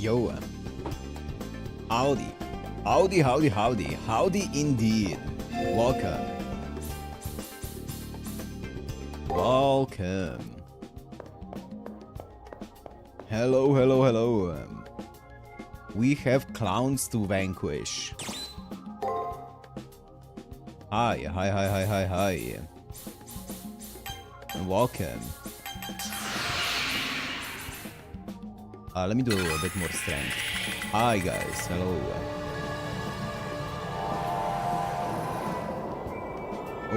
Yo. Howdy. Howdy, howdy, howdy. Howdy indeed. Welcome. Welcome. Hello, hello, hello. We have clowns to vanquish. Hi, hi, hi, hi, hi, hi. And welcome. Let me do a bit more strength. Hi guys, hello.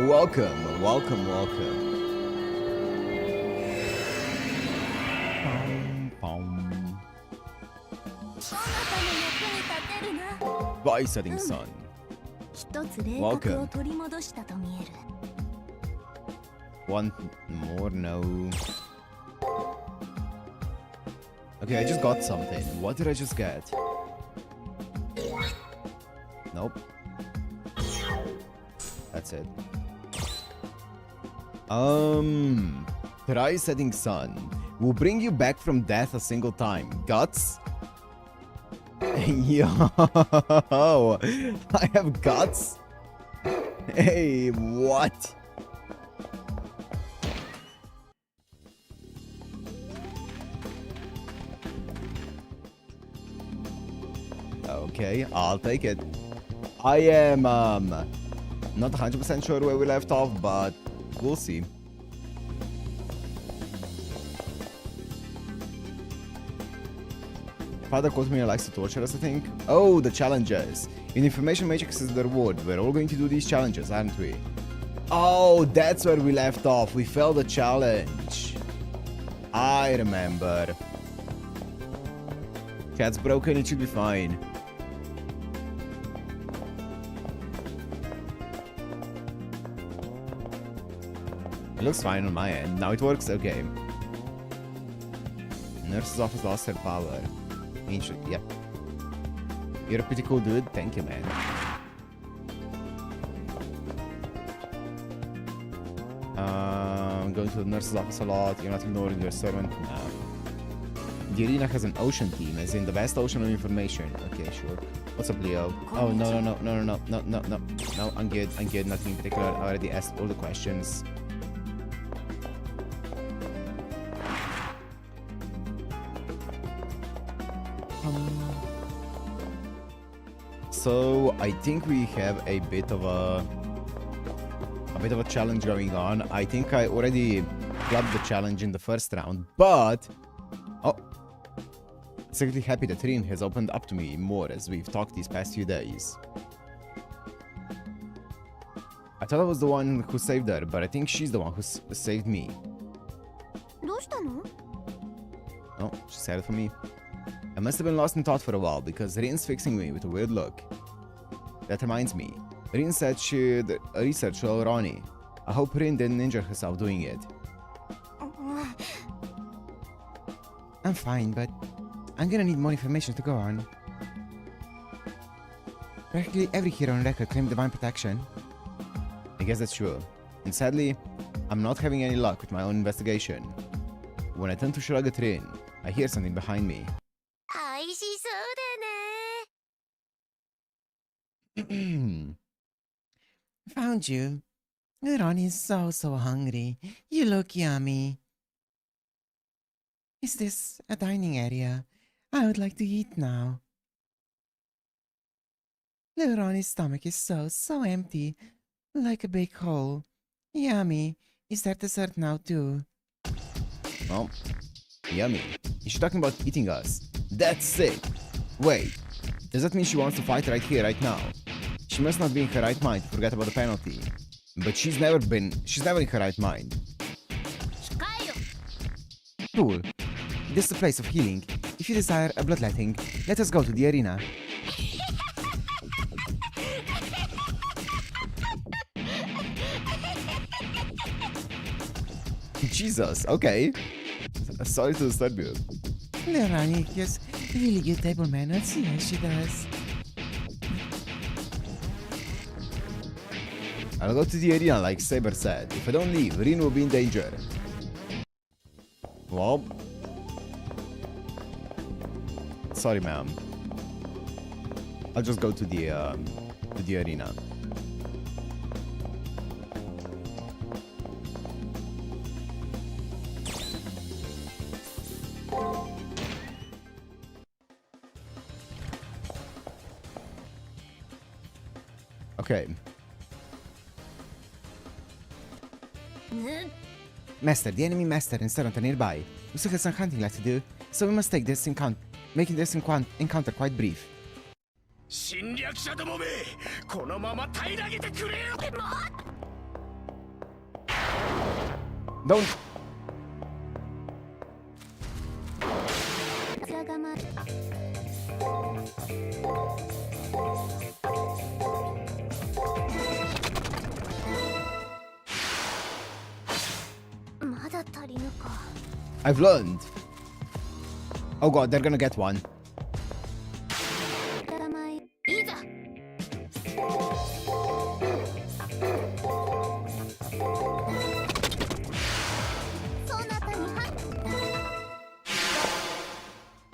Welcome, welcome, welcome. Bye, setting sun. Welcome. One more, no. Okay, I just got something. What did I just get? Nope. That's it. Try setting sun. Will bring you back from death a single time. Guts? Yo, I have guts? Hey, what? Okay, I'll take it. I am, not 100% sure where we left off, but we'll see. Father Cosmere likes to torture us, I think. Oh, the challenges. In Information Matrix is the reward. We're all going to do these challenges, aren't we? Oh, that's where we left off. We failed the challenge. I remember. Cat's broken, it should be fine. It looks fine on my end. Now it works? Okay. Nurse's office lost her power. Ancient, yep. You're a pretty cool dude. Thank you, man. Going to the nurse's office a lot. You're not ignoring your servant. No. The arena has an ocean team, as in the best ocean of information. Okay, sure. What's up, Leo? Oh, no. No, I'm good. Nothing in particular. I already asked all the questions. So I think we have a bit of a challenge going on. I think I already clubbed the challenge in the first round, but oh, secretly happy that Rin has opened up to me more as we've talked these past few days. I thought I was the one who saved her, but I think she's the one who saved me. Oh, she said it for me. I must have been lost in thought for a while because Rin's fixing me with a weird look. That reminds me. Rin said she'd research Ronnie. I hope Rin didn't injure herself doing it. I'm fine, but I'm gonna need more information to go on. Practically every hero on record claimed divine protection. I guess that's true. And sadly, I'm not having any luck with my own investigation. When I turn to shrug at Rin, I hear something behind me. Found you. Ronnie's so hungry. You look yummy. Is this a dining area? I would like to eat now. Little Ronnie's stomach is so empty. Like a big hole. Yummy. Is there dessert now too? Oh, yummy. Is she talking about eating us? That's sick. Wait, does that mean she wants to fight right here, right now? She must not be in her right mind to forget about the penalty. But she's never in her right mind. Cool. This is a place of healing. If you desire a bloodletting, let us go to the arena. Jesus, okay. Sorry to disturb you. Lerani has really good table manners. Yes, she does. I'll go to the arena like Saber said. If I don't leave, Rin will be in danger. Well, sorry, ma'am. I'll just go to the arena. Okay. Master, the enemy master and servant are nearby. We still have some hunting left to do, so we must take this making this encounter quite brief. Don't. I've learned. Oh god, they're gonna get one.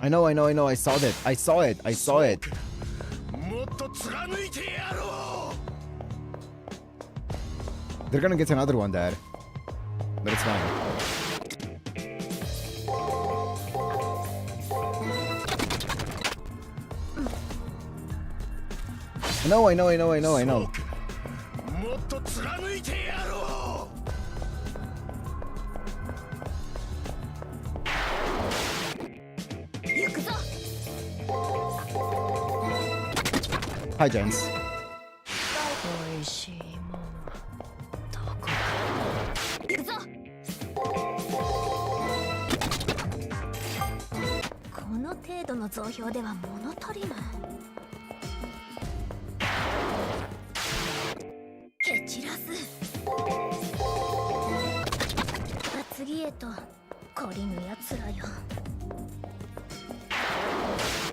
I know, I saw that. I saw it. They're gonna get another one there. But it's fine. I know. Hi, gents.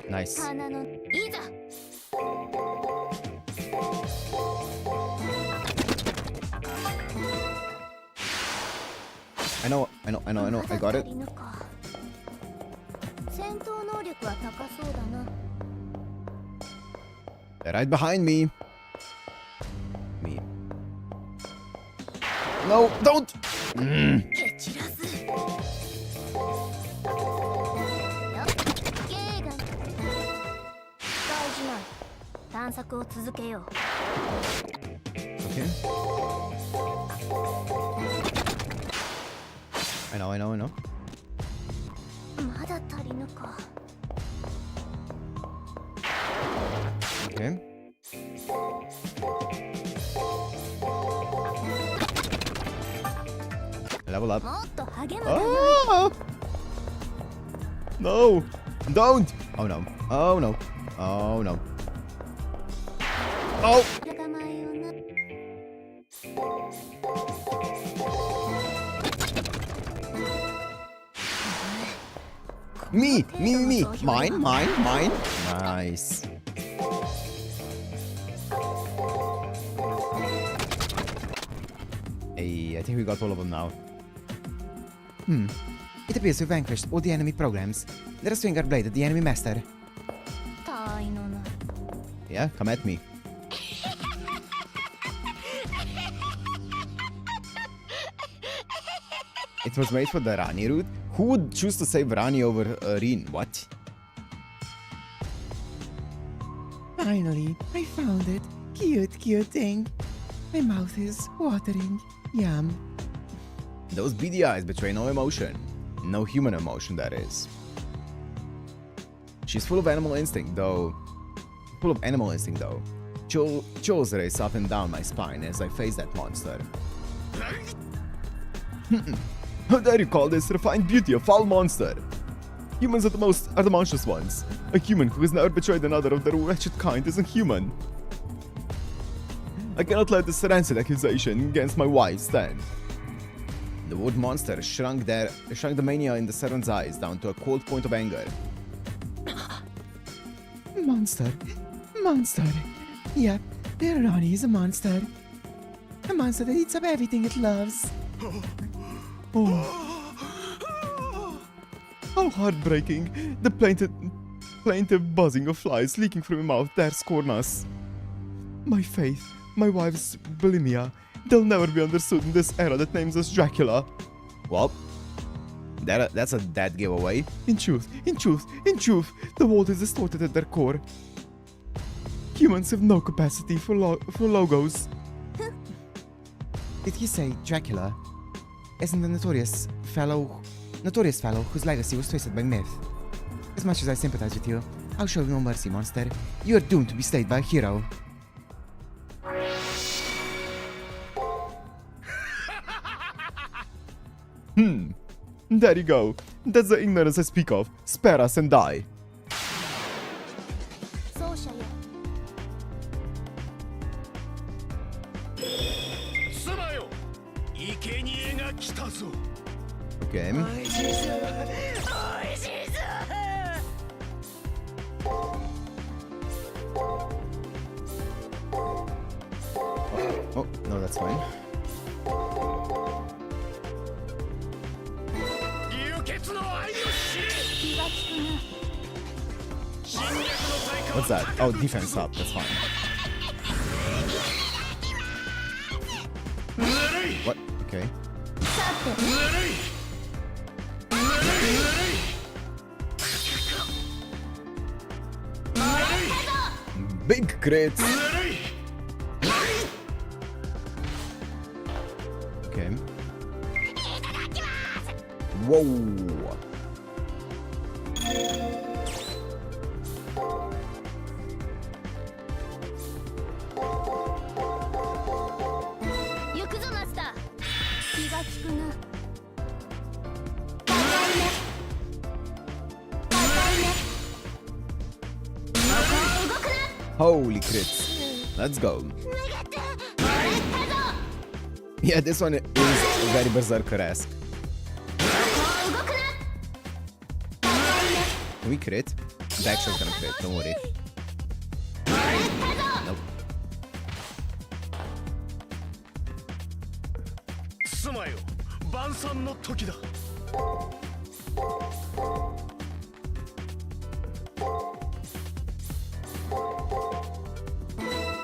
Nice. I know. I got it. They're right behind me. No, don't! Okay. I know. Okay. Level up. Oh! No! Don't! Oh no. Oh no. Oh no. Oh! Me! Mine. Nice. Hey, I think we got all of them now. It appears we vanquished all the enemy programs. Let us swing our blade at the enemy master. Yeah, come at me. It was made for the Rani route? Who would choose to save Rani over Rin? What? Finally, I found it. Cute thing. My mouth is watering. Yum. Those beady eyes betray no emotion. No human emotion, that is. She's full of animal instinct, though. Chills race up and down my spine as I face that monster. How dare you call this refined beauty a foul monster? Humans are the monstrous ones. A human who has never betrayed another of their wretched kind isn't human. I cannot let this rancid accusation against my wife stand. The wood monster shrunk the mania in the servant's eyes down to a cold point of anger. Monster. Yep, Rani is a monster. A monster that eats up everything it loves. Oh. How heartbreaking. The Plaintive buzzing of flies leaking from my mouth dares corners. My faith, my wife's bulimia, they'll never be understood in this era that names us Dracula. Well, that's a dead giveaway. In truth, the world is distorted at their core. Humans have no capacity for logos. Did he say Dracula? Isn't the notorious fellow whose legacy was twisted by myth? As much as I sympathize with you, I'll show you no mercy, monster. You are doomed to be slayed by a hero. There you go. That's the ignorance I speak of. Spare us and die. Okay. Oh, no, that's fine. What's that? Oh, defense up, that's fine. What? Okay. Big crits! Okay. Whoa! Holy crits. Let's go. Yeah, this one is very berserker-esque. Can we crit? Backshot's gonna crit, don't worry. Nope. すまよ、晩餐の時だ。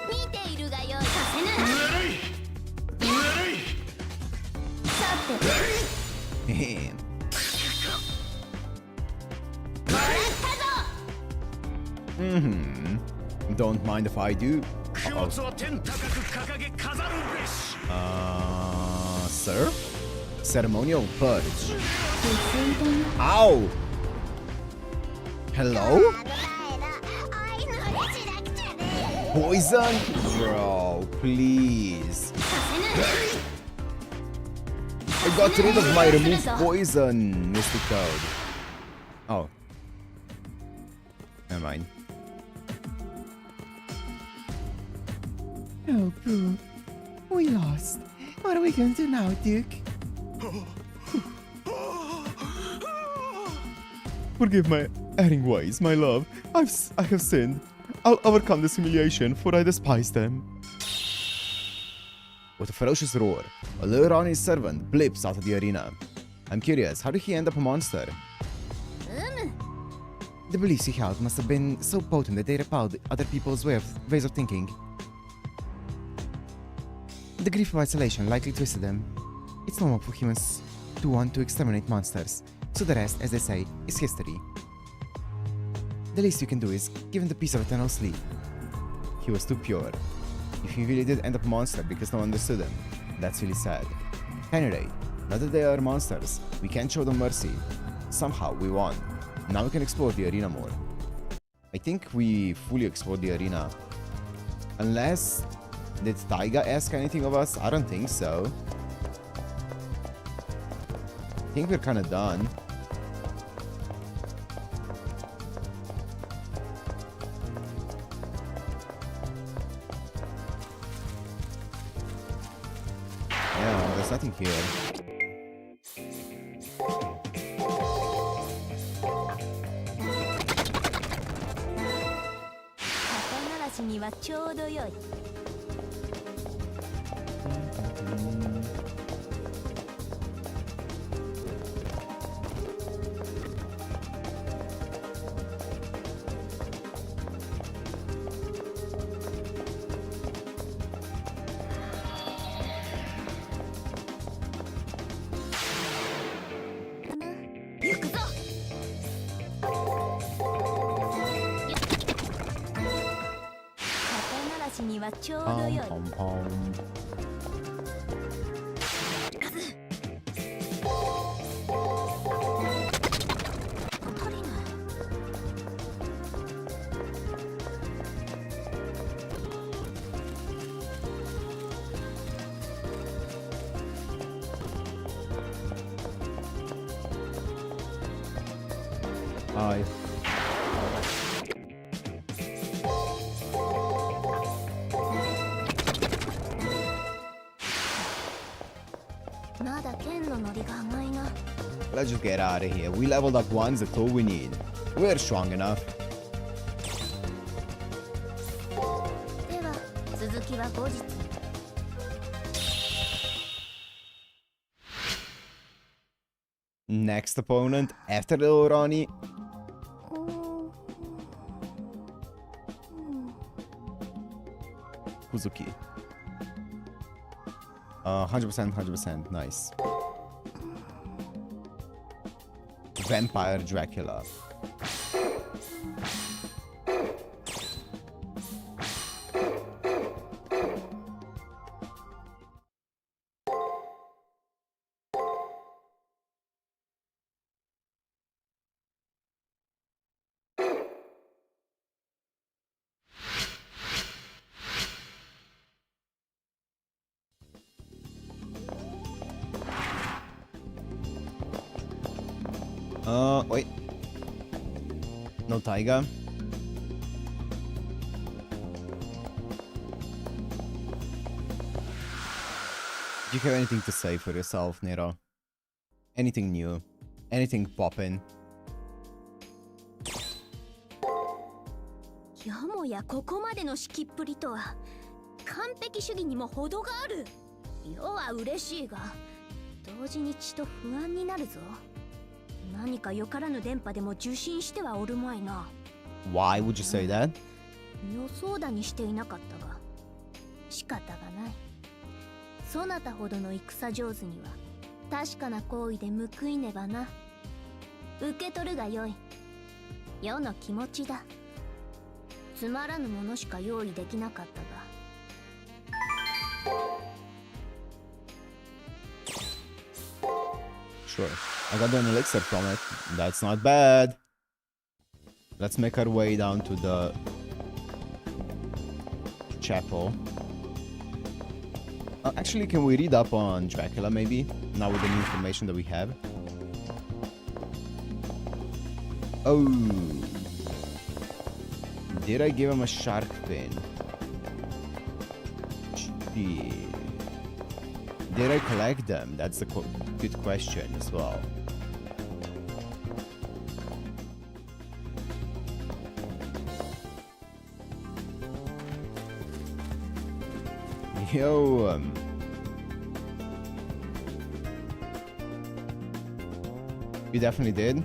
見ているがよい。させぬ。ぬるい。ぬるい。さて。Damn. Don't mind if I do. Sir? Ceremonial purge. Ow! Hello? Poison? Bro, please. I got rid of my remove poison, Mr. Toad. Oh. Never mind. Oh, Pooh. We lost. What are we going to do now, Duke? Forgive my erring ways, my love. I have sinned. I'll overcome this humiliation, for I despise them. With a ferocious roar, a Leurani's servant blips out of the arena. I'm curious, how did he end up a monster? The beliefs he held must have been so potent that they repelled other people's ways of thinking. The grief of isolation likely twisted them. It's normal for humans to want to exterminate monsters, so the rest, as they say, is history. The least you can do is give him the peace of eternal sleep. He was too pure. If he really did end up a monster because no one understood him, that's really sad. At any rate, now that they are monsters, we can't show them mercy. Somehow we won. Now we can explore the arena more. I think we fully explored the arena. Unless... Did Taiga ask anything of us? I don't think so. I think we're kinda done. Yeah, there's nothing here. にはちょうどよい。 Pom pom. 足りない。 Hi. まだ剣のノリが甘いな。 Let's just get out of here. We leveled up once, that's all we need. We're strong enough. では続きは後日。 Next opponent after little Ronnie. Kuzuki. 100%, 100%. Nice. Vampire Dracula. Wait. No Taiga. Do you have anything to say for yourself, Nero? Anything new? Anything poppin'? よもやここまでの式っぷりとは完璧主義にも程がある。世は嬉しいが同時にちと不安になるぞ。何かよからぬ電波でも受信してはおるまいな。 Why would you say that? 予想だにしていなかったが仕方がない。そなたほどの戦上手には確かな行為で報いねばな。受け取るがよい。世の気持ちだ。つまらぬものしか用意できなかったが。 Sure. I got an elixir from it. That's not bad. Let's make our way down to the chapel. Actually, can we read up on Dracula maybe? Now with the new information that we have. Oh. Did I give him a shark fin? Shit. Did I collect them? That's a good question as well. Yo, you definitely did.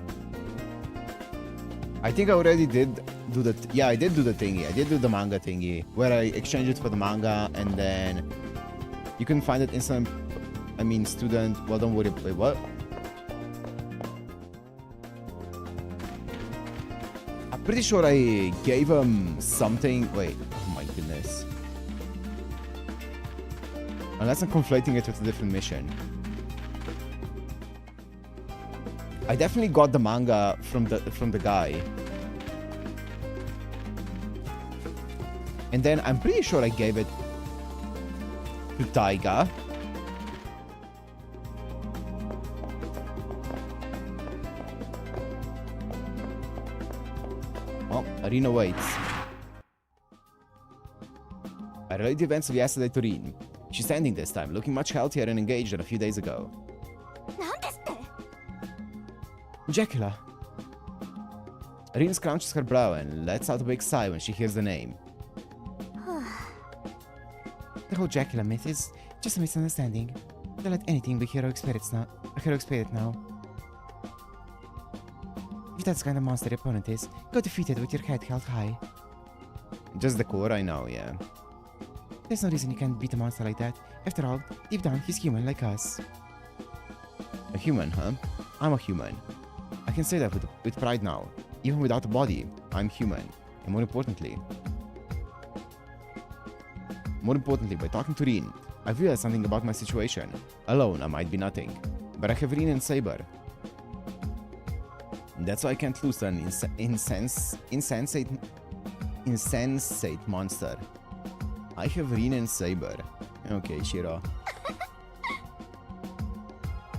I think I already did do the... Yeah, I did do the thingy. I did do the manga thingy where I exchanged it for the manga and then you can find it instant... I mean, student... Well, don't worry. Wait, what? I'm pretty sure I gave him something... Wait. Oh my goodness. Unless I'm conflating it with a different mission. I definitely got the manga from the guy. And then I'm pretty sure I gave it to Taiga. Well, Arena waits. I relayed the events of yesterday to Rin. She's standing this time, looking much healthier and engaged than a few days ago. なんですって。 Dracula. Rin scrunches her brow and lets out a big sigh when she hears the name. The whole Dracula myth is just a misunderstanding. Don't let anything be heroic spirits now. A heroic spirit now. If that's the kind of monster your opponent is, go defeat it with your head held high. Just the core, I know, yeah. There's no reason you can't beat a monster like that. After all, deep down, he's human like us. A human, huh? I'm a human. I can say that with pride now. Even without a body, I'm human. And more importantly... More importantly, by talking to Rin, I've realized something about my situation. Alone, I might be nothing, but I have Rin and Saber. That's why I can't lose to an insensate monster. I have Rin and Saber. Okay, Shiro.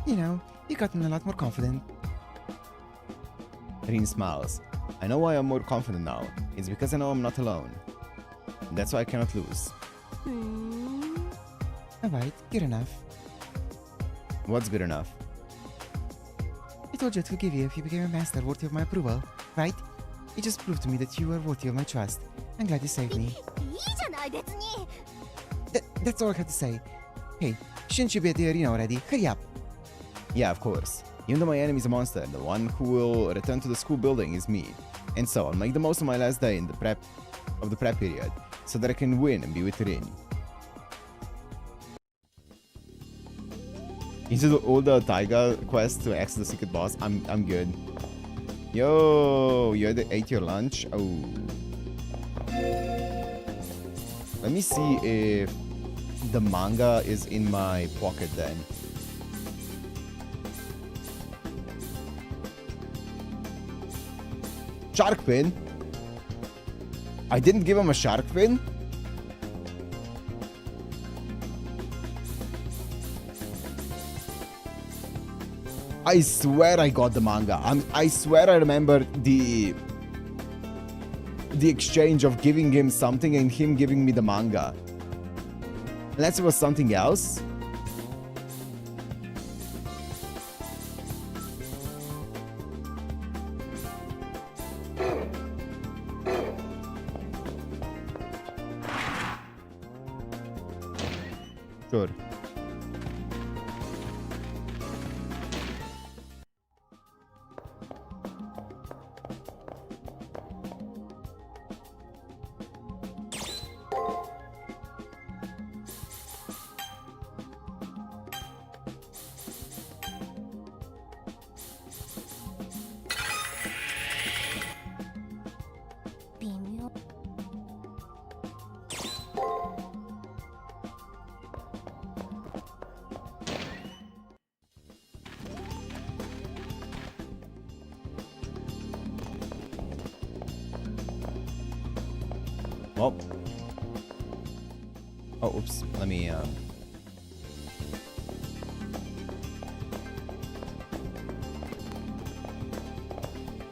You know, you've gotten a lot more confident. Rin smiles. I know why I'm more confident now. It's because I know I'm not alone. That's why I cannot lose. Alright, good enough. What's good enough? I told you to forgive you if you became a master worthy of my approval, right? It just proved to me that you are worthy of my trust. I'm glad you saved me. いいじゃない別に。 That's all I have to say. Hey, shouldn't you be at the arena already? Hurry up! Yeah, of course. Even though my enemy is a monster, the one who will return to the school building is me. And so I'll make the most of my last day in the prep period, so that I can win and be with Rin. Is it all the Taiga quest to access the secret boss? I'm good. Yo, you ate your lunch? Oh. Let me see if the manga is in my pocket then. Shark fin? I didn't give him a shark fin? I swear I got the manga. I swear I remember the exchange of giving him something and him giving me the manga. Unless it was something else. Sure. Well. Oh, oops. Let me,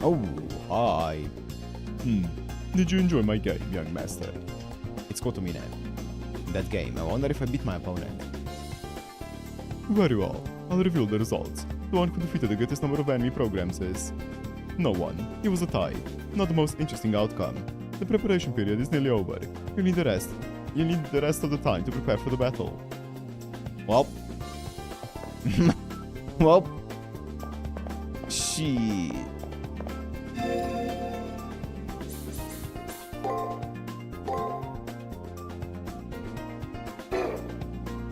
Oh, hi. Did you enjoy my game, young master? It's Kotomine. In that game, I wonder if I beat my opponent. Very well. I'll reveal the results. The one who defeated the greatest number of enemy programs is... No one. It was a tie. Not the most interesting outcome. The preparation period is nearly over. You need the rest. You need the rest of the time to prepare for the battle. Well. Well. Shit.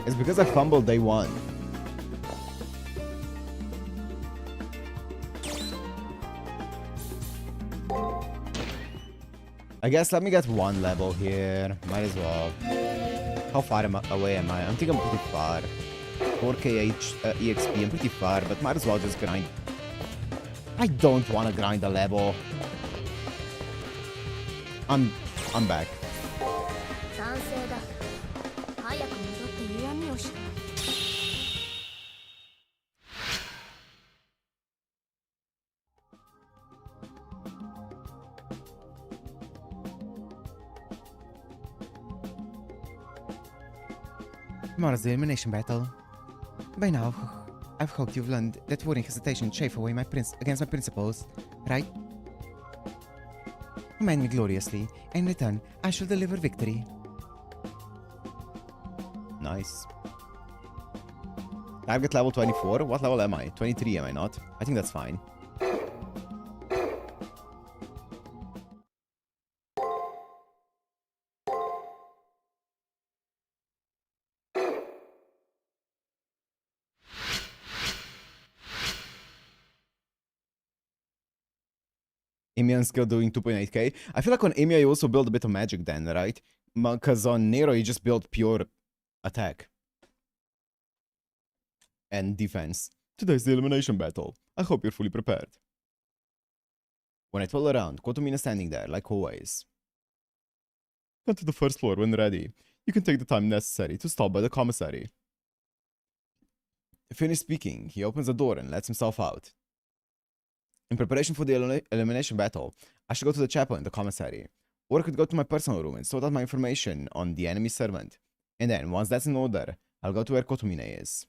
It's because I fumbled day one. I guess let me get one level here. Might as well. How far away am I? I think I'm pretty far. 4k EXP, I'm pretty far, but might as well just grind. I don't want to grind a level. I'm back. 賛成だ。早く戻って嫌味をし。Tomorrow's the elimination battle. By now, I've hoped you've learned that word and hesitation chafe away against my principles, right? Command me gloriously, and in return, I shall deliver victory. Nice. Target level 24? What level am I? 23, am I not? I think that's fine. Emian skill doing 2.8k. I feel like on Emia you also build a bit of magic then, right? Because on Nero, you just built pure attack and defense. Today's the elimination battle. I hope you're fully prepared. When I twirl around, Kotomina is standing there, like always. Come to the first floor when ready. You can take the time necessary to stop by the commissary. Finished speaking, he opens the door and lets himself out. In preparation for the elimination battle, I should go to the chapel in the commissary. Or I could go to my personal room and sort out my information on the enemy servant. And then, once that's in order, I'll go to where Kotomina is.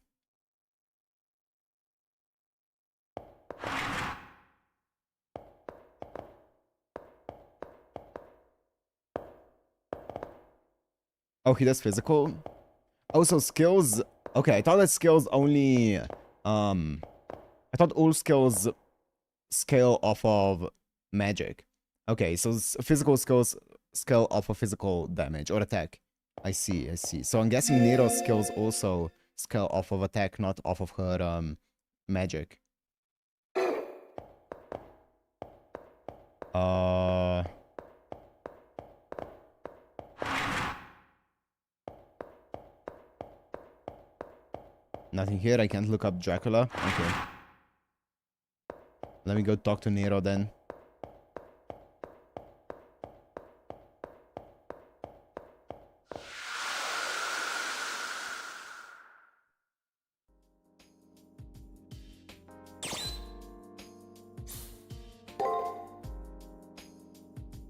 Oh, he does physical? Oh, so skills... Okay, I thought that skills only... I thought all skills scale off of magic. Okay, so physical skills scale off of physical damage or attack. I see, I see. So I'm guessing Nero's skills also scale off of attack, not off of her magic. Nothing here. I can't look up Dracula. Okay. Let me go talk to Nero then.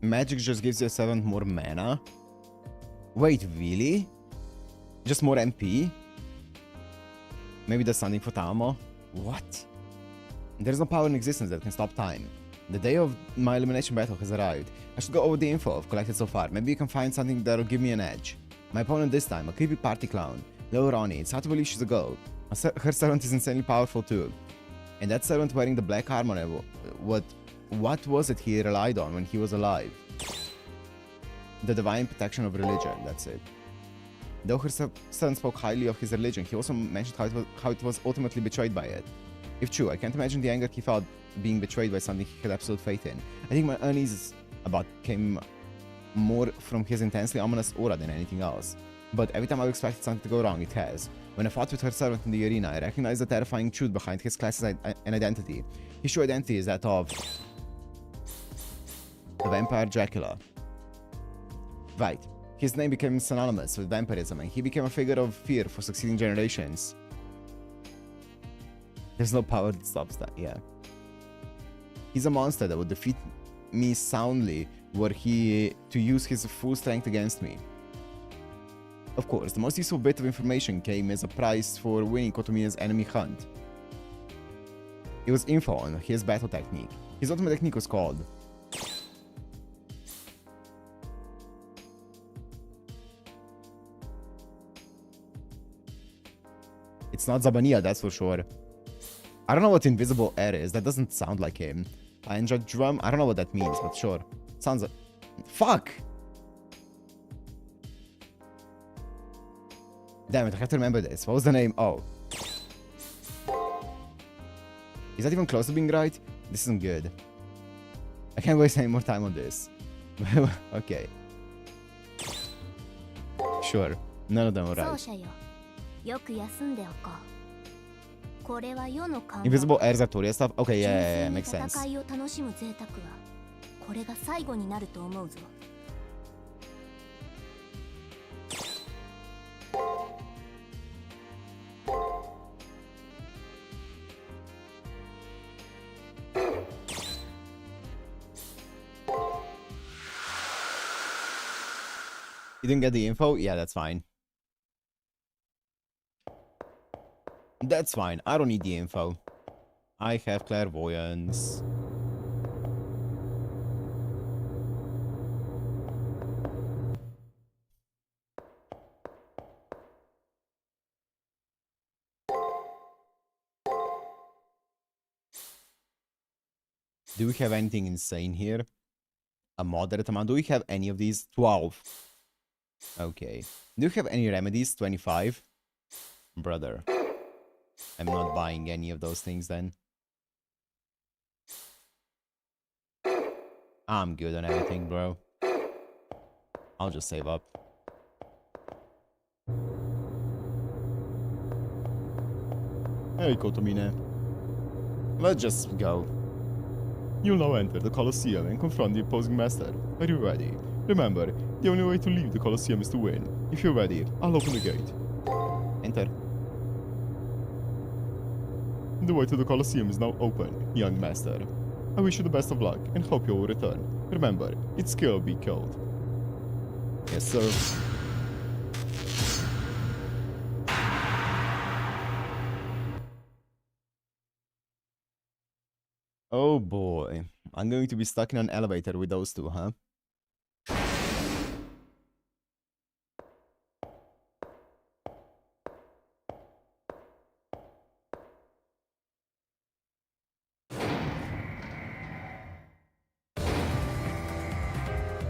Magic just gives you 7 more mana. Wait, really? Just more MP? Maybe that's something for Tamo? What? There's no power in existence that can stop time. The day of my elimination battle has arrived. I should go over the info I've collected so far. Maybe you can find something that'll give me an edge. My opponent this time, a creepy party clown. Little Ronnie, it's hard to believe she's a girl. Her servant is insanely powerful too. And that servant wearing the black armor, what was it he relied on when he was alive? The divine protection of religion, that's it. Though her son spoke highly of his religion, he also mentioned how it was ultimately betrayed by it. If true, I can't imagine the anger he felt being betrayed by something he had absolute faith in. I think my unease about came more from his intensely ominous aura than anything else. But every time I've expected something to go wrong, it has. When I fought with her servant in the arena, I recognized the terrifying truth behind his class and identity. His true identity is that of the vampire Dracula. Right. His name became synonymous with vampirism, and he became a figure of fear for succeeding generations. There's no power that stops that, yeah. He's a monster that would defeat me soundly were he to use his full strength against me. Of course, the most useful bit of information came as a prize for winning Kotomina's enemy hunt. It was info on his battle technique. His ultimate technique was called... It's not Zabania, that's for sure. I don't know what invisible air is. That doesn't sound like him. Panja drum? I don't know what that means, but sure. Sounds like... Fuck! Damn it, I have to remember this. What was the name? Oh. Is that even close to being right? This isn't good. I can't waste any more time on this. Okay. Sure. None of them are right. Invisible air is Arturia stuff? Okay, yeah, makes sense. You didn't get the info? Yeah, that's fine. That's fine. I don't need the info. I have clairvoyance. Do we have anything insane here? A moderate amount. Do we have any of these? 12. Okay. Do you have any remedies? 25? Brother. I'm not buying any of those things then. I'm good on everything, bro. I'll just save up. Hey, Kotomine. Let's just go. You'll now enter the Colosseum and confront the opposing master. Are you ready? Remember, the only way to leave the Colosseum is to win. If you're ready, I'll open the gate. Enter. The way to the Colosseum is now open, young master. I wish you the best of luck and hope you will return. Remember, it's skill be killed. Yes, sir. Oh boy. I'm going to be stuck in an elevator with those two, huh?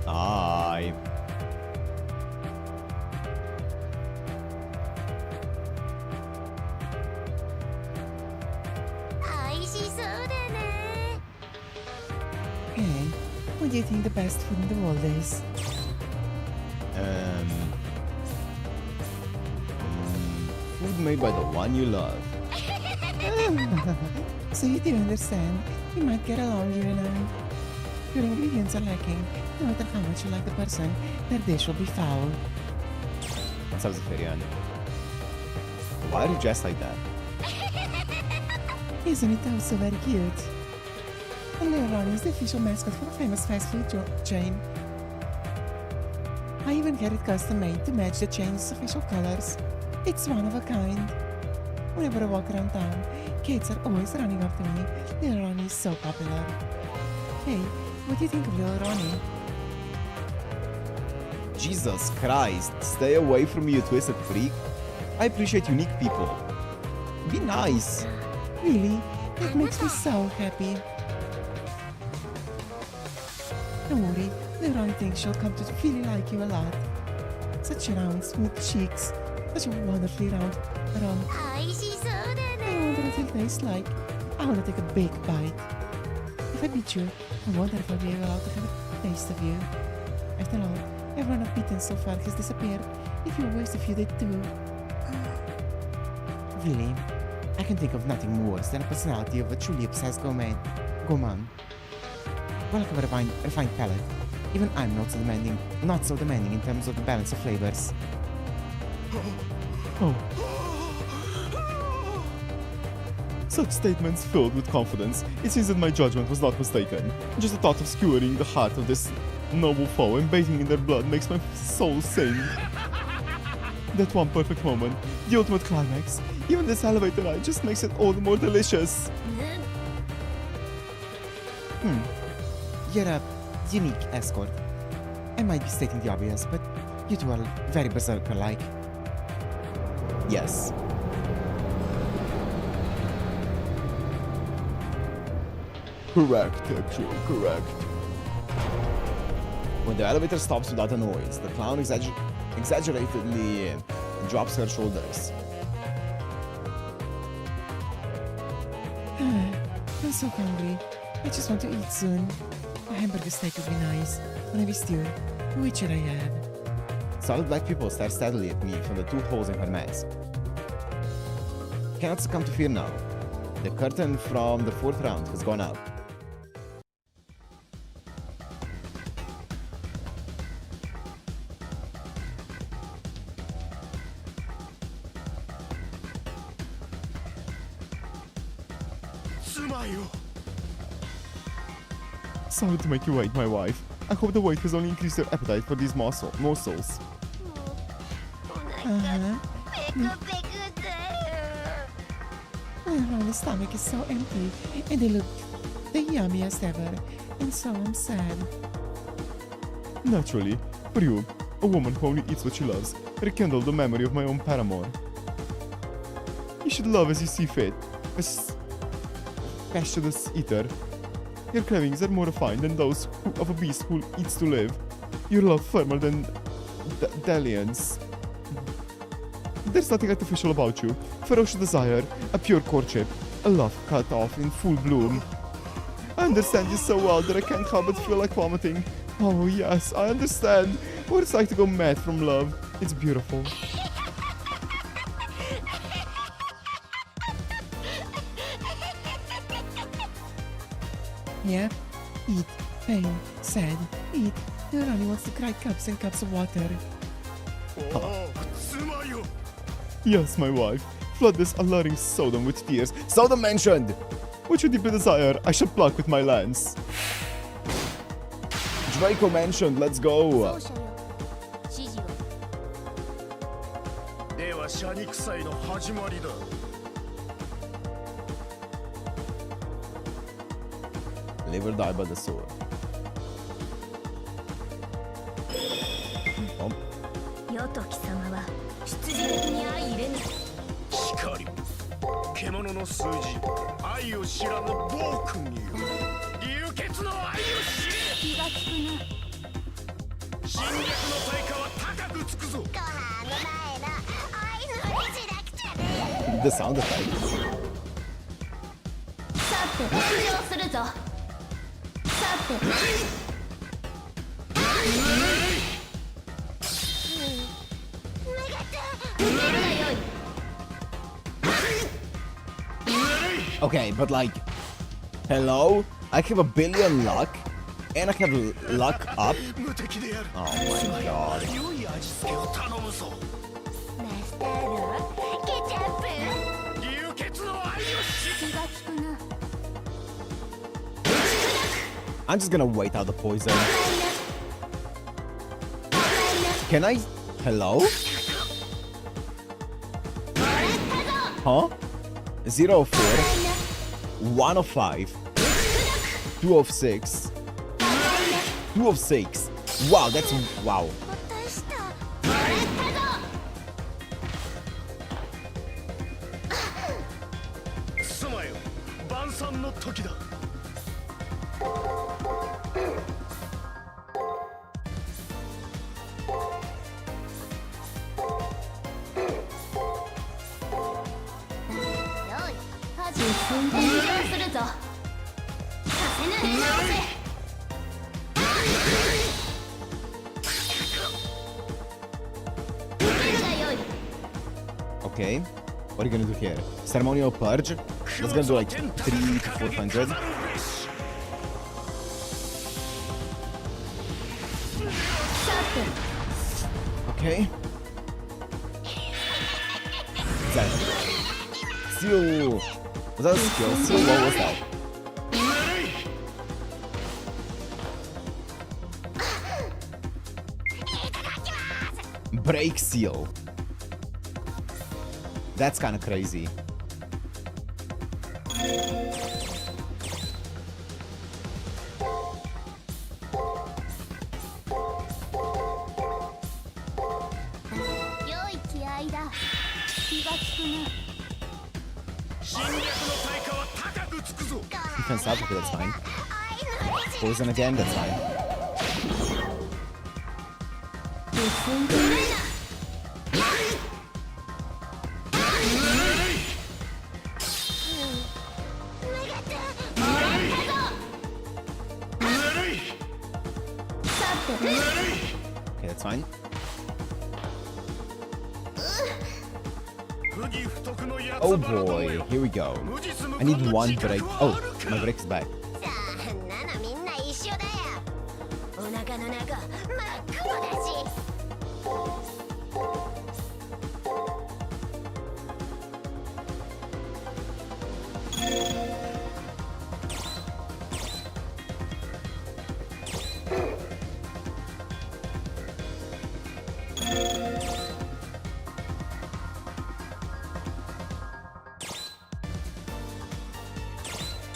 Hi. Hey, what do you think the best food in the world is? Food made by the one you love. So you do understand. We might get along, you and I. Your ingredients are lacking. No matter how much you like the person, their dish will be foul. That sounds fair. Why are you dressed like that? Isn't it also very cute? And Leoron is the official mascot for a famous fast food chain. I even had it custom made to match the chain's official colors. It's one of a kind. Whenever I walk around town, kids are always running up to me. Little Ronnie is so popular. Hey, what do you think of Little Ronnie? Jesus Christ, stay away from me, you twisted freak. I appreciate unique people. Be nice. Really? That makes me so happy. Don't worry, Little Ronnie thinks she'll come to really like you a lot. Such round, smooth cheeks. Such a wonderfully round. I wonder what it'll taste like. I want to take a big bite. If I beat you, I wonder if I'll be allowed to have a taste of you. After all, everyone I've beaten so far has disappeared. If you waste a few, they too. Really, I can think of nothing worse than a personality of a truly obsessed gourmet. Gourmand. Welcome a refined palate. Even I'm not so demanding in terms of the balance of flavors. Oh. Such statements filled with confidence. It seems that my judgment was not mistaken. Just the thought of skewering the heart of this noble foe and bathing in their blood makes my soul sing. That one perfect moment, the ultimate climax. Even this elevator ride just makes it all the more delicious. You're a unique escort. I might be stating the obvious, but you two are very berserker-like. Yes. Correct, actually, correct. When the elevator stops without a noise, the clown exaggeratedly drops her shoulders. I'm so hungry. I just want to eat soon. A hamburger steak would be nice. Or maybe stew. Which should I have? Solid black people stare steadily at me from the two holes in her mask. Cannot succumb to fear now. The curtain from the fourth round has gone up. Sorry to make you wait, my wife. I hope the wait has only increased your appetite for these morsels. My stomach is so empty, and they look the yummiest ever, and so I'm sad. Naturally, for you, a woman who only eats what she loves, rekindle the memory of my own paramour. You should love as you see fit, as passionless eater. Your cravings are more refined than those of a beast who eats to live. Your love firmer than dalliance. There's nothing artificial about you. Ferocious desire, a pure courtship, a love cut off in full bloom. I understand you so well that I can't help but feel like vomiting. Oh yes, I understand what it's like to go mad from love. It's beautiful. Yeah? Eat, pain, sad, eat. Ronnie wants to cry cups and cups of water. Yes, my wife. Flood this alluring Sodom with tears. Sodom mentioned! What you deeply desire, I shall pluck with my lance. Draco mentioned, let's go. 奏者よ指示をではシャニク祭の始まりだ。 Live or die by the sword. Oh, 世と貴様は必然的に相入れぬしかり獣の数字愛を知らぬ暴君によ流血の愛を知れ。気が利くな侵略の対価は高くつくぞ。 the sound effect. さて復唱するぞさて受けるがよい Okay, but like, hello? I have a billion luck, and I have luck up. 無敵である。 Oh my god. 良い味付けを頼むぞ。マスタードケチャップ流血の愛を知れ。気が利くな I'm just gonna wait out the poison. Can I? Hello? Huh? 0 of 4, 1 of 5, 2 of 6, 2 of 6. Wow, that's wow. 落としたすまよ晩餐の時だ。 よい恥奮闘するぞさせぬ受けるがよい Okay. What are you gonna do here? Ceremonial purge? That's gonna do like 3 to 400. Okay. That seal. Was that a skill? Seal? What was that? Break seal. That's kind of crazy. Defense up, okay, that's fine. Poison again, that's fine. Okay, that's fine. Oh boy, here we go. I need one break. Oh, my break's back. さあなのみんな一緒だよお腹の中真っ黒だし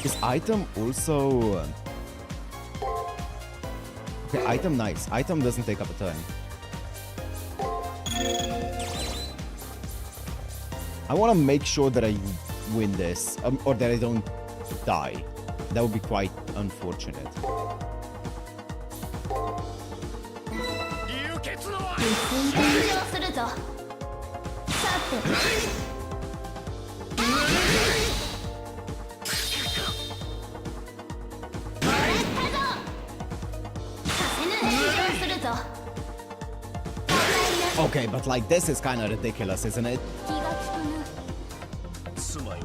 Is item also... Okay, item nice. Item doesn't take up a turn. I want to make sure that I win this, or that I don't die. That would be quite unfortunate. 奮闘するぞさて Okay, but like this is kind of ridiculous, isn't it? 気が利くな妻よ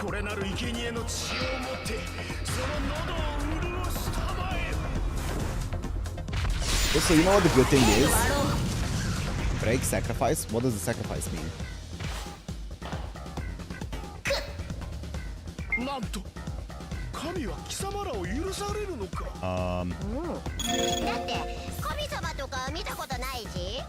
これなる生贄の血を持ってその喉を潤したまえ。 So you know what the good thing is? Break, sacrifice? What does the sacrifice mean? なんと神は貴様らを許されるのか。だって神様とか見たことないし。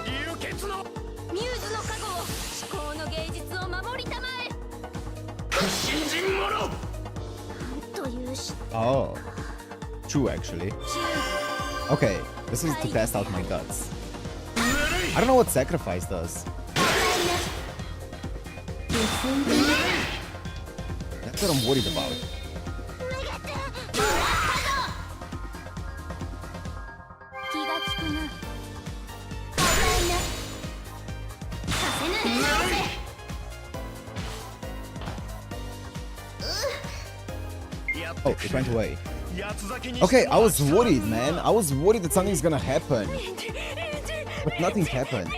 流血のミューズの加護を至高の芸術を守りたまえ。信心者。というし Oh. True, actually. Okay, this is to test out my guts. I don't know what sacrifice does. That's what I'm worried about. 気が利くな。甘いな。させぬ。Oh, it went away. Okay, I was worried, man. I was worried that something's gonna happen. But nothing happened.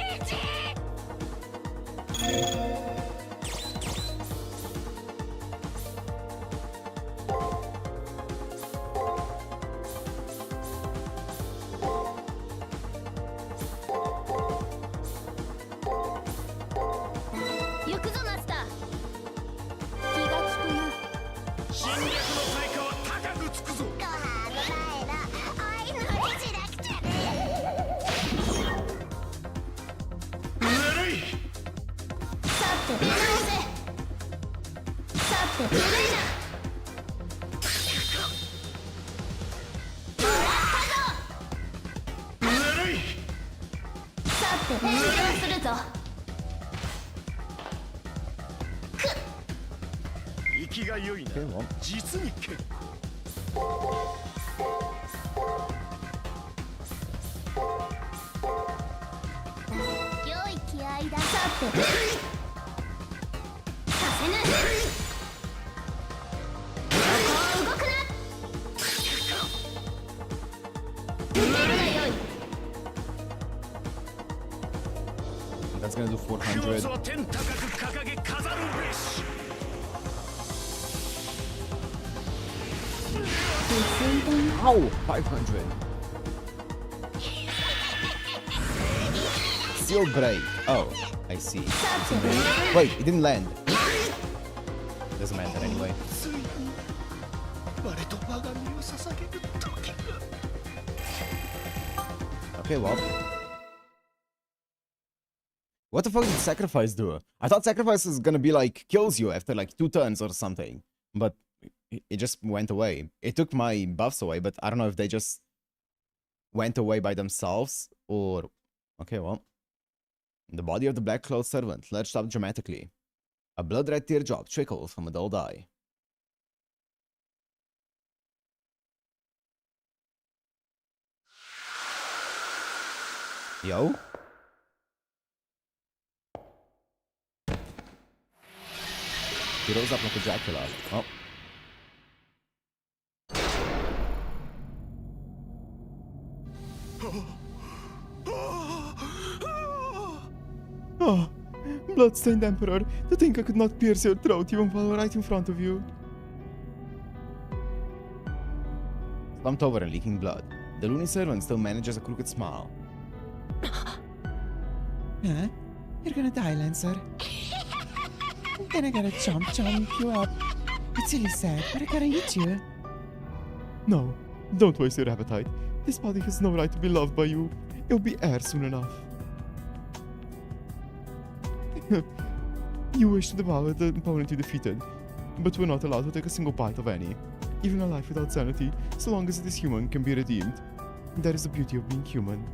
Okay, well. 実に結構。良い気合いだ。さて。させぬ。ここ動くな。逃げるがよい。 That's gonna do クロ 400. スは天高く掲げ飾るべし。 Ow! 500. Seal break. Oh, I see. Wait, it didn't land. Doesn't matter anyway. ついに我と我が身を捧げる時が。 Okay, well. What the fuck did sacrifice do? I thought sacrifice was gonna be like kills you after like 2 turns or something, but it just went away. It took my buffs away, but I don't know if they just went away by themselves or... Okay, well. The body of the black-clothed servant lurched up dramatically. A blood-red teardrop trickled from a dulled eye. Yo? He rose up like a Dracula. Oh. Oh, bloodstained Emperor, to think I could not pierce your throat even while right in front of you. Slumped over and leaking blood. The loony servant still manages a crooked smile. Huh? You're gonna die, Lancer. Then I gotta chomp you up. It's really sad, but I gotta eat you. No, don't waste your appetite. This body has no right to be loved by you. It'll be air soon enough. You wish to devour the opponent you defeated, but we're not allowed to take a single bite of any. Even a life without sanity, so long as it is human, can be redeemed. That is the beauty of being human.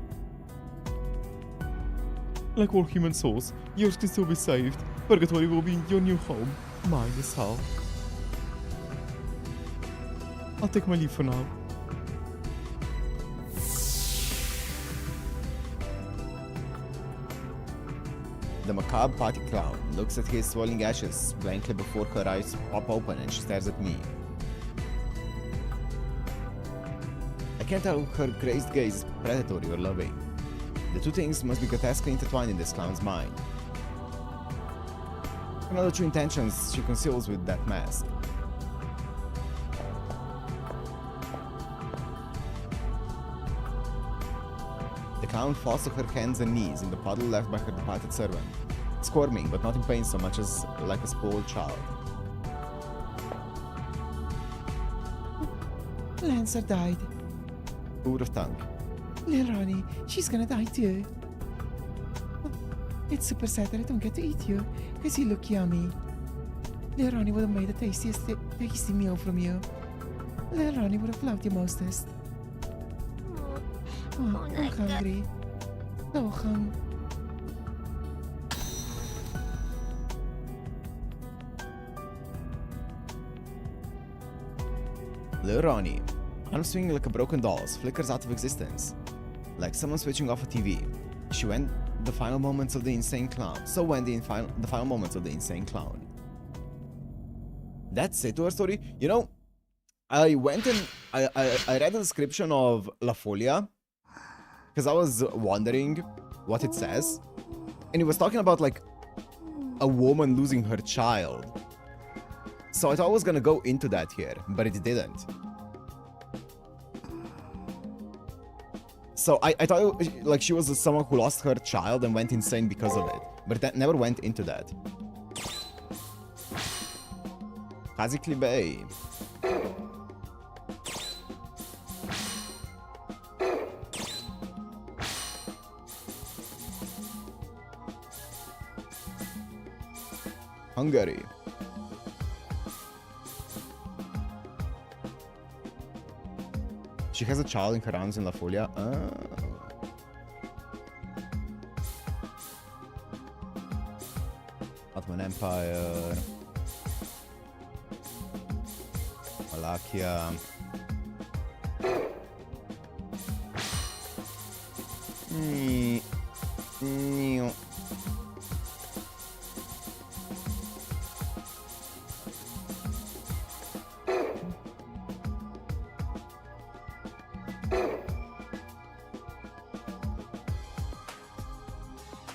Like all human souls, yours can still be saved. Purgatory will be your new home. Mine is hell. I'll take my leave for now. The macabre party clown looks at his swirling ashes blankly before her eyes pop open and she stares at me. I can't tell if her crazed gaze is predatory or loving. The two things must be grotesquely intertwined in this clown's mind. Another true intentions she conceals with that mask. The clown falls to her hands and knees in the puddle left by her departed servant, squirming but not in pain so much as like a spoiled child. Lancer died. Who would have thunk? Little Ronnie, she's gonna die too. It's super sad that I don't get to eat you, because you look yummy. Little Ronnie would have made the tasty meal from you. Little Ronnie would have loved you mostest. Oh, I'm hungry. So hungry. Little Ronnie, arm swinging like a broken doll's, flickers out of existence. Like someone switching off a TV. She went the final moments of the insane clown. So went the final moments of the insane clown. That's it to her story. You know, I went and I read the description of La Folia because I was wondering what it says, and it was talking about like a woman losing her child. So I thought I was gonna go into that here, but it didn't. So I thought like she was someone who lost her child and went insane because of it, but that never went into that. Kazikli Bay. Hungary. She has a child in her arms in La Folia. Ottoman Empire. Wallachia.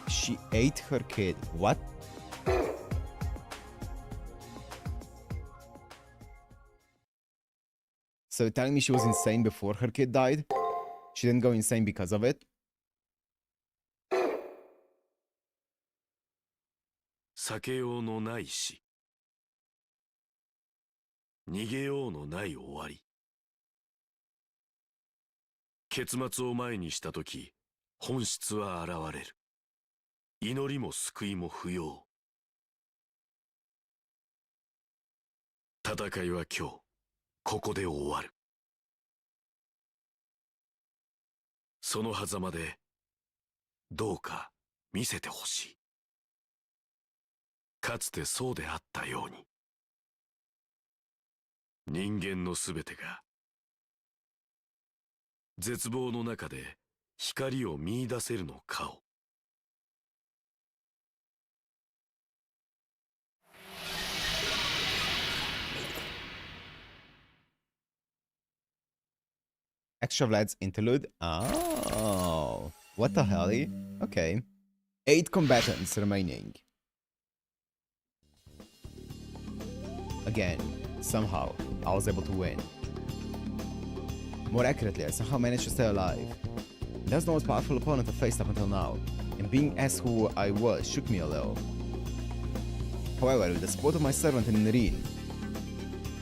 She ate her kid. What? So you're telling me she was insane before her kid died? She didn't go insane because of it? 避けようのない死。逃げようのない終わり。結末を前にしたとき、本質は現れる。祈りも救いも不要。戦いは今日、ここで終わる。その狭間で、どうか見せてほしい。かつてそうであったように。人間のすべてが、絶望の中で光を見出せるのかを。Extra Vlad's interlude? Oh, what the hell? Okay. 8 combatants remaining. Again, somehow, I was able to win. More accurately, I somehow managed to stay alive. That's the most powerful opponent I faced up until now, and being as who I was shook me a little. However, with the support of my servant and Nerine,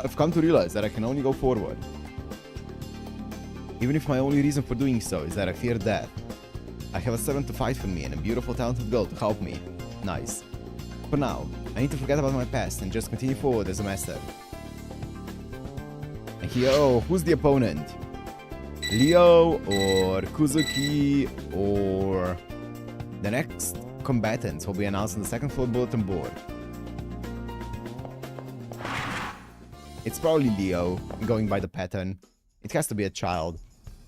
I've come to realize that I can only go forward. Even if my only reason for doing so is that I fear death. I have a servant to fight for me and a beautiful talented girl to help me. Nice. For now, I need to forget about my past and just continue forward as a master. And here, oh, who's the opponent? Leo or Kuzuki or... The next combatants will be announced on the second floor bulletin board. It's probably Leo, going by the pattern. It has to be a child.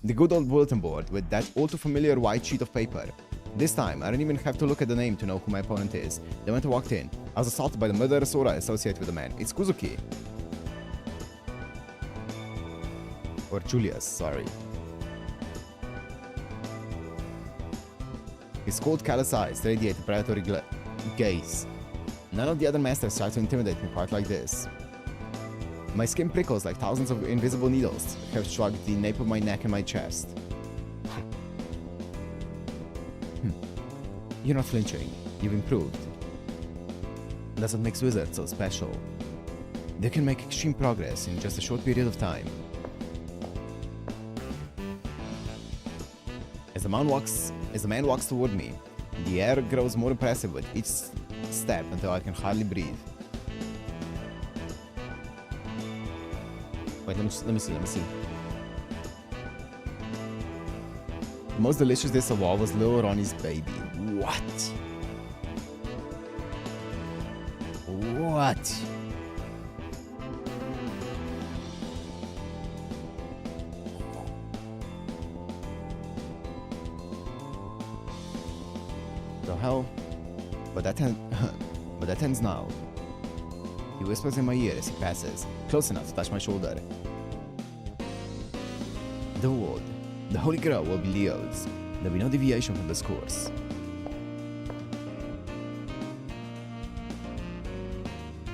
The good old bulletin board with that all too familiar white sheet of paper. This time, I don't even have to look at the name to know who my opponent is. The moment I walked in, I was assaulted by the murderous aura associated with the man. It's Kuzuki. Or Julius, sorry. His cold, callous eyes radiate a predatory gaze. None of the other masters try to intimidate me quite like this. My skin prickles like thousands of invisible needles have struck the nape of my neck and my chest. You're not flinching. You've improved. That's what makes wizards so special. They can make extreme progress in just a short period of time. As the man walks toward me, the air grows more impressive with each step until I can hardly breathe. Wait, let me see. The most delicious dish of all was little Ronnie's baby. What? What? The hell? But that ends now. He whispers in my ear as he passes, close enough to touch my shoulder. The ward, the Holy Grail will be Leo's. There'll be no deviation from this course.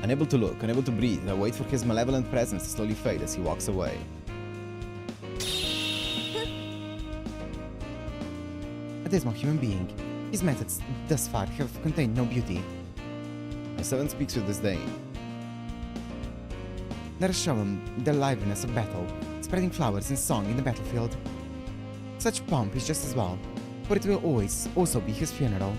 Unable to look, unable to breathe, I wait for his malevolent presence to slowly fade as he walks away. A dismal human being. His methods thus far have contained no beauty. My servant speaks with disdain. Let us show him the liveliness of battle, spreading flowers and song in the battlefield. Such pomp is just as well, for it will always also be his funeral.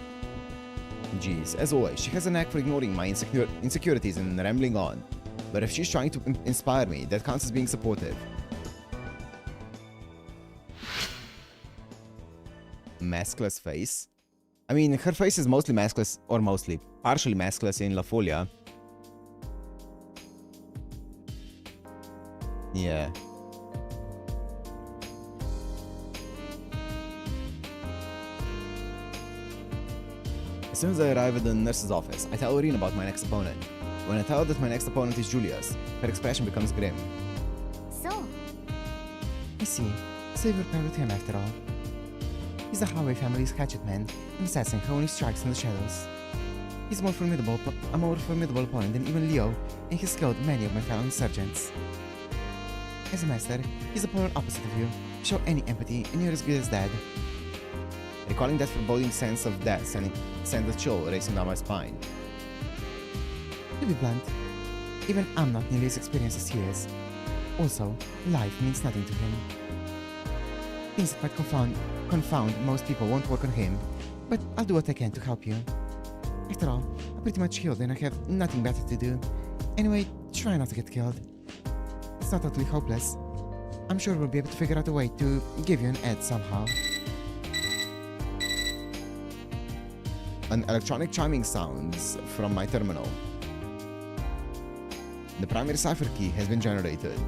Geez, as always, she has a knack for ignoring my insecurities and rambling on. But if she's trying to inspire me, that counts as being supportive. Maskless face? I mean, her face is mostly maskless, or partially maskless in La Folia. Yeah. As soon as I arrive at the nurse's office, I tell Irene about my next opponent. When I tell her that my next opponent is Julius, her expression becomes grim. So, I see. So you were paired with him after all. He's the Highway family's hatchetman, an assassin who only strikes in the shadows. He's a more formidable opponent than even Leo, and he's killed many of my fellow insurgents. As a master, he's the polar opposite of you. Show any empathy, and you're as good as dead. Recalling that foreboding sense of death sent a chill racing down my spine. To be blunt, even I'm not nearly as experienced as he is. Also, life means nothing to him. Things that might confound most people won't work on him, but I'll do what I can to help you. After all, I'm pretty much healed and I have nothing better to do. Anyway, try not to get killed. It's not totally hopeless. I'm sure we'll be able to figure out a way to give you an edge somehow. An electronic chiming sounds from my terminal. The primary cipher key has been generated.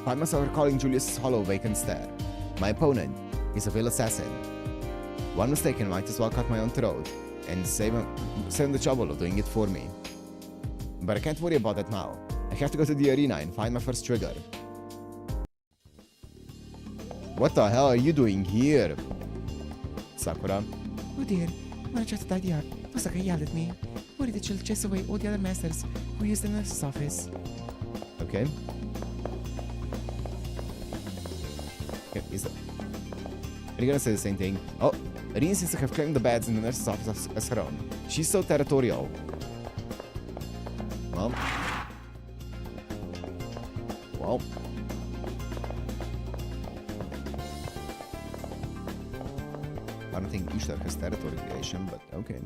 Find myself recalling Julius' hollow, vacant stare. My opponent is a veiled assassin. One mistake and I might as well cut my own throat and save him the trouble of doing it for me. But I can't worry about that now. I have to go to the arena and find my first trigger. What the hell are you doing here? Sakura. Oh dear, when I tried to tidy up, Osaka yelled at me, worried that she'll chase away all the other masters who used the nurse's office. Okay. Are you gonna say the same thing? Oh, Irene seems to have claimed the beds in the nurse's office as her own. She's so territorial. Well. I don't think Ishtar has territory creation, but okay.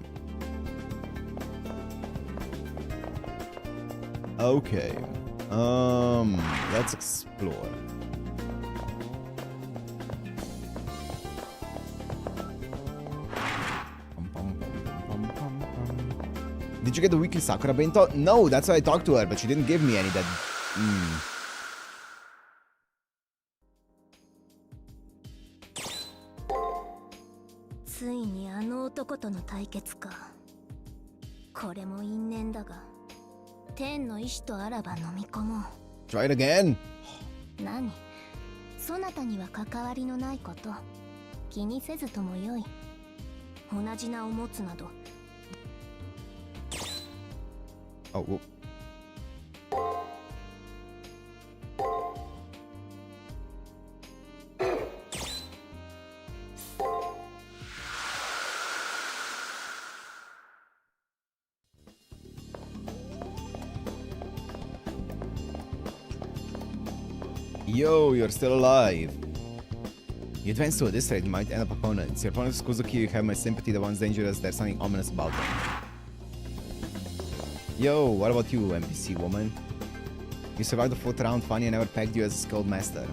Okay. Let's explore. Did you get the weekly Sakura bento? No, that's why I talked to her, but she didn't give me any that...ついにあの男との対決か。これも因縁だが、天の意志とあらば飲み込もう。 Try it again. 何？そなたには関わりのないこと。気にせずともよい。同じ名を持つなど。 Oh, whoop. Yo, you're still alive. You advance to a district, you might end up opponents. Your opponent is Kuzuki, you have my sympathy, the one's dangerous, there's something ominous about them. Yo, what about you, NPC woman? You survived the 4th round, Fanny never pegged you as a skilled master.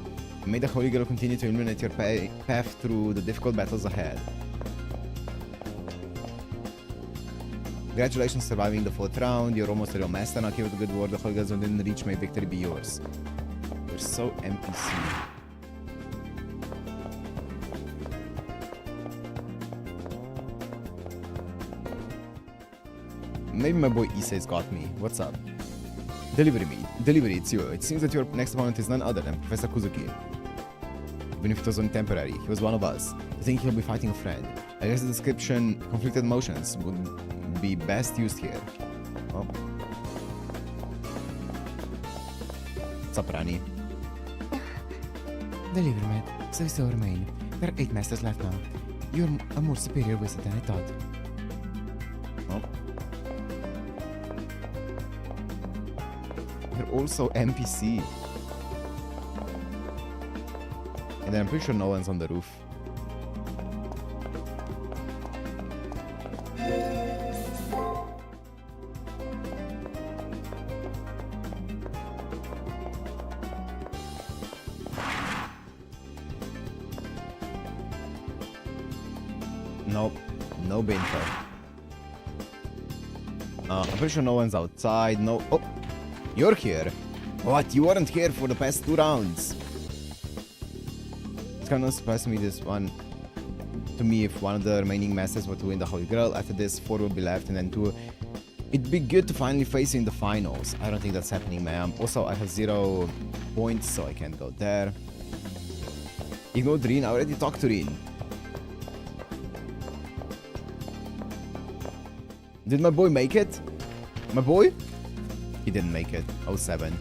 You made the Holy Girl continue to illuminate your path through the difficult battles ahead. Congratulations surviving the 4th round, you're almost a real master, now keep up the good work, the Holy Girls within reach, may victory be yours. You're so NPC. Maybe my boy Issei's got me. What's up? Delivery, it's you. It seems that your next opponent is none other than Professor Kuzuki. Even if it was only temporary, he was one of us. I think he'll be fighting a friend. I guess the description, conflicted emotions, would be best used here. Oh. What's up, Rani? Deliver, mate. So we still remain. There are 8 masters left now. You're a more superior wizard than I thought. Oh. You're also NPC. And then I'm pretty sure no one's on the roof. Nope, no bento. I'm pretty sure no one's outside. No. Oh, you're here. What? You weren't here for the past 2 rounds. It's kind of surprising me this one. To me, if one of the remaining masters were to win the Holy Grail, after this 4 will be left, and then 2. It'd be good to finally face you in the finals. I don't think that's happening, ma'am. Also, I have 0 points, so I can't go there. Ignored Rin. I already talked to Rin. Did my boy make it? My boy? He didn't make it. 07.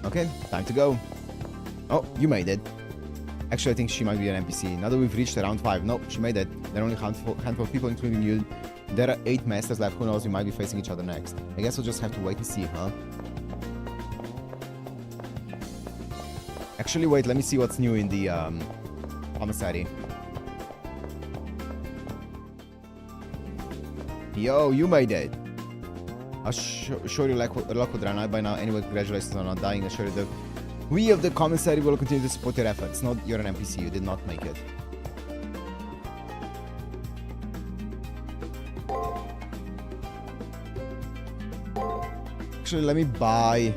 Okay, time to go. Oh, you made it. Actually, I think she might be an NPC. Now that we've reached round 5. Nope, she made it. There are only a handful of people, including you. There are 8 masters left. Who knows, we might be facing each other next. I guess we'll just have to wait and see, huh? Actually, wait, let me see what's new in the commissary. Yo, you made it. I'll show you luck with Ranai by now. Anyway, congratulations on not dying. I assure you that we of the commissary will continue to support your efforts. Not you're an NPC, you did not make it. Actually, let me buy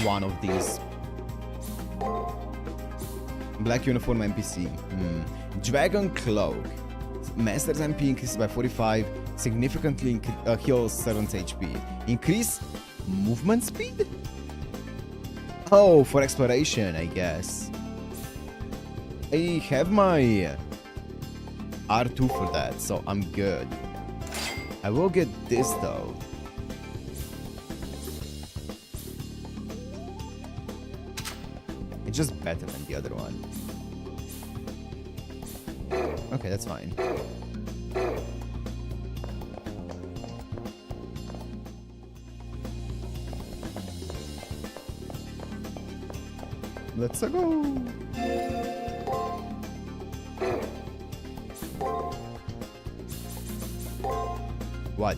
one of these. Black uniform NPC. Dragon Cloak. Master's MP increases by 45. Significantly heals servant's HP. Increase movement speed? Oh, for exploration, I guess. I have my R2 for that, so I'm good. I will get this though. It's just better than the other one. Okay, that's fine. Let's go. What?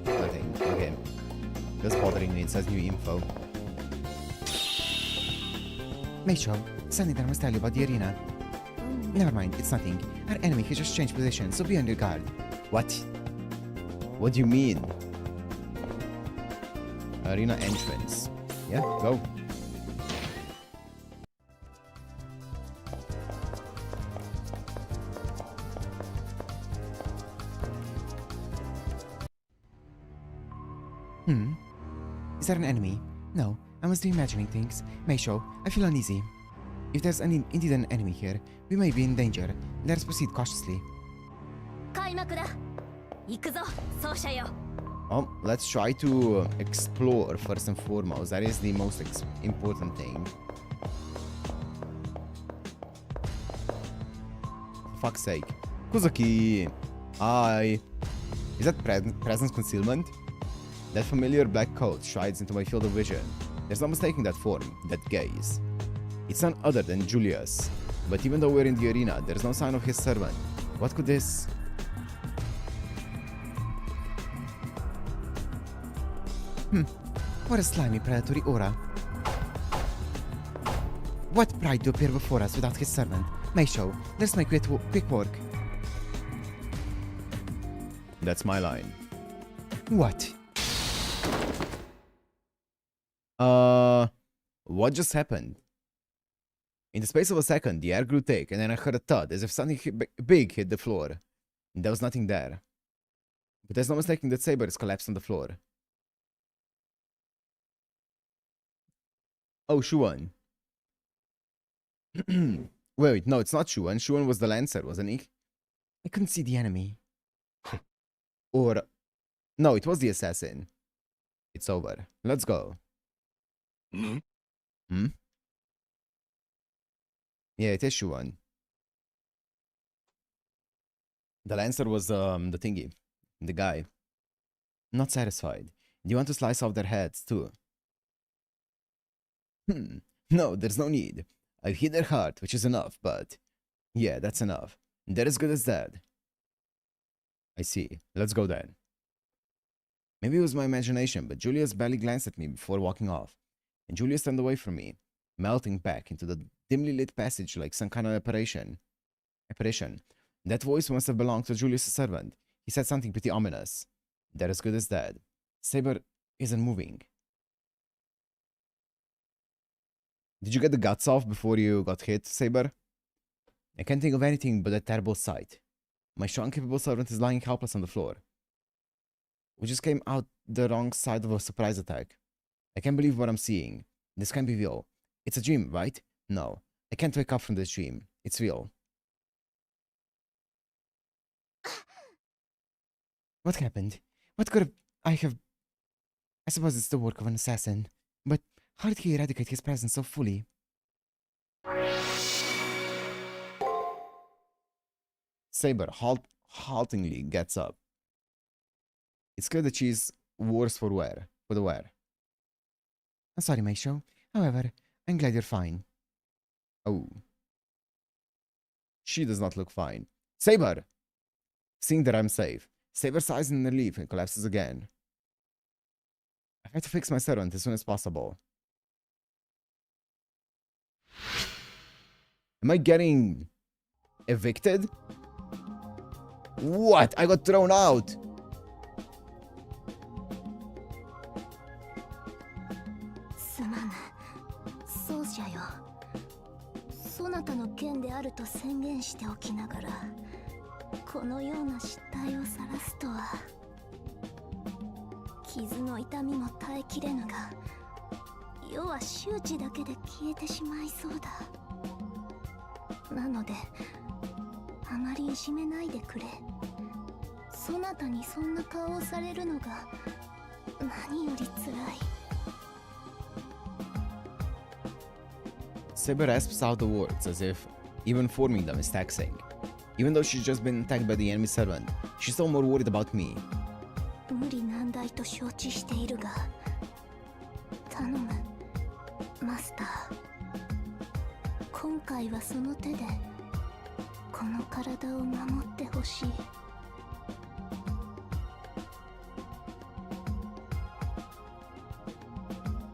Nothing. Okay. Just bothering me. It says new info. Meisho, something that I must tell you about the arena. Never mind, it's nothing. Our enemy has just changed position, so be on your guard. What? What do you mean? Arena entrance. Yeah, go. Is that an enemy? No, I must be imagining things. Meisho, I feel uneasy. If there's indeed an enemy here, we may be in danger. Let us proceed cautiously. 開幕だ。行くぞ、奏者よ。 Well, let's try to explore first and foremost. That is the most important thing. For fuck's sake. Kuzuki! Hi! Is that presence concealment? That familiar black coat strides into my field of vision. There's no mistaking that form, that gaze. It's none other than Julius. But even though we're in the arena, there's no sign of his servant. What could this... What a slimy predatory aura. What pride to appear before us without his servant? Meisho, let's make quick work. That's my line. What? What just happened? In the space of a second, the air grew thick, and then I heard a thud, as if something big hit the floor. There was nothing there. But there's no mistaking that Saber is collapsed on the floor. Oh, Shuan. Wait, no, it's not Shuan. Shuan was the Lancer, wasn't he? I couldn't see the enemy. Or... No, it was the assassin. It's over. Let's go. Hmm? Yeah, it is Shuan. The Lancer was the thingy. The guy. Not satisfied. Do you want to slice off their heads, too? No, there's no need. I've hit their heart, which is enough, but... Yeah, that's enough. They're as good as dead. I see. Let's go then. Maybe it was my imagination, but Julius barely glanced at me before walking off. And Julius turned away from me, melting back into the dimly lit passage like some kind of apparition. That voice must have belonged to Julius' servant. He said something pretty ominous. They're as good as dead. Saber isn't moving. Did you get the guts off before you got hit, Saber? I can't think of anything but that terrible sight. My strong, capable servant is lying helpless on the floor. We just came out the wrong side of a surprise attack. I can't believe what I'm seeing. This can't be real. It's a dream, right? No. I can't wake up from this dream. It's real. What happened? What could I have... I suppose it's the work of an assassin. But how did he eradicate his presence so fully? Saber haltingly gets up. It's clear that she's worse for the wear. I'm sorry, Meisho. However, I'm glad you're fine. Oh. She does not look fine. Saber! Seeing that I'm safe, Saber sighs in relief and collapses again. I have to fix my servant as soon as possible. Am I getting evicted? What? I got thrown out! Saber rasps out the words as if even forming them is taxing. Even though she's just been attacked by the enemy servant, she's still more worried about me.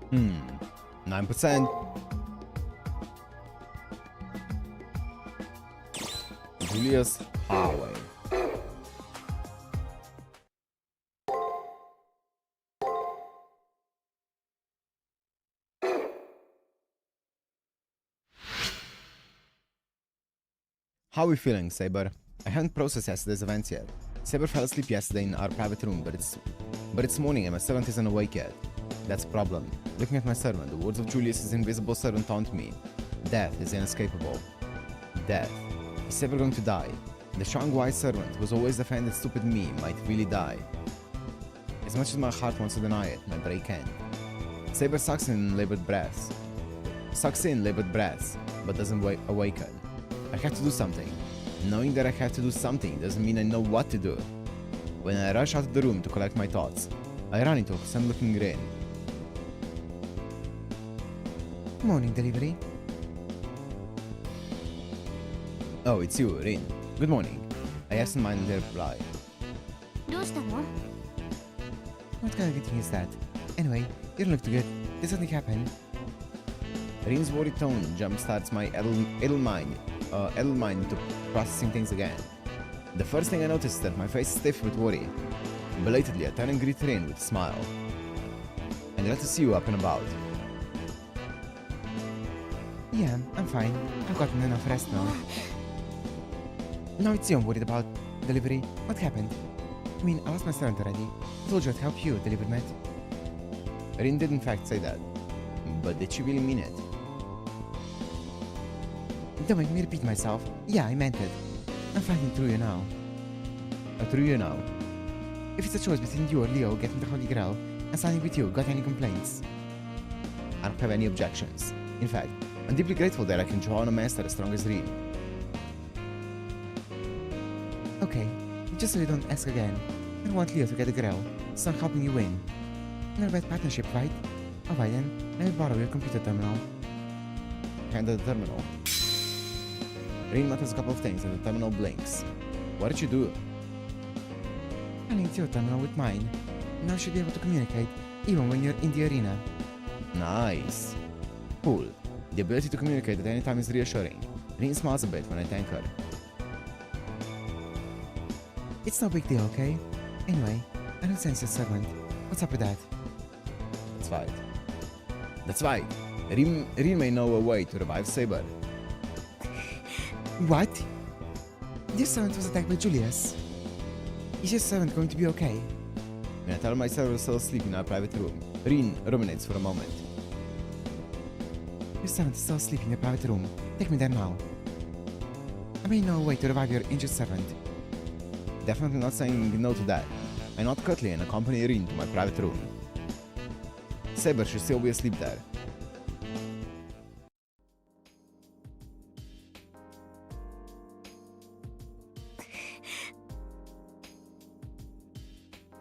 Hmm. 9%. Julius Highway. How are we feeling, Saber? I haven't processed yesterday's events yet. Saber fell asleep yesterday in our private room, but it's morning and my servant isn't awake yet. That's a problem. Looking at my servant, the words of Julius's invisible servant taunt me. Death is inescapable. Death. Is Saber going to die? The strong, wise servant who's always defended stupid me might really die. As much as my heart wants to deny it, my brain can't. Saber sucks in labored breaths. But doesn't awaken. I have to do something. Knowing that I have to do something doesn't mean I know what to do. When I rush out of the room to collect my thoughts, I run into sun-looking Rin. Morning, delivery. Oh, it's you, Rin. Good morning. I absent-mindedly reply. どうしたの？ What kind of greeting is that? Anyway, you don't look too good. Did something happen? Rin's worried tone jumpstarts my idle mind into processing things again. The first thing I notice is that my face is stiff with worry. Belatedly, I turn and greet Rin with a smile. I'm glad to see you up and about. Yeah, I'm fine. I've gotten enough rest now. Now it's you I'm worried about. Delivery. What happened? I mean, I lost my servant already. I told you I'd help you, delivery mate. Rin did in fact say that. But did she really mean it? Don't make me repeat myself. Yeah, I meant it. I'm fighting through you now. Through you now. If it's a choice between you or Leo getting the Holy Grail and signing with you, got any complaints? I don't have any objections. In fact, I'm deeply grateful that I can draw on a master as strong as Rin. Okay, just so you don't ask again. I don't want Leo to get the Grail, so I'm helping you win. Not a bad partnership, right? Alright then, let me borrow your computer terminal. Hand her the terminal. Rin mutters a couple of things and the terminal blinks. What did you do? I linked your terminal with mine. Now you should be able to communicate, even when you're in the arena. Nice. Cool. The ability to communicate at any time is reassuring. Rin smiles a bit when I thank her. It's no big deal, okay? Anyway, I don't sense your servant. What's up with that? That's right. That's right. Rin may know a way to revive Saber. What? This servant was attacked by Julius. Is your servant going to be okay? When I tell my servant is still asleep in our private room, Rin ruminates for a moment. Your servant is still asleep in your private room. Take me there now. I may know a way to revive your injured servant. Definitely not saying no to that. I nod curtly and accompany Rin to my private room. Saber should still be asleep there.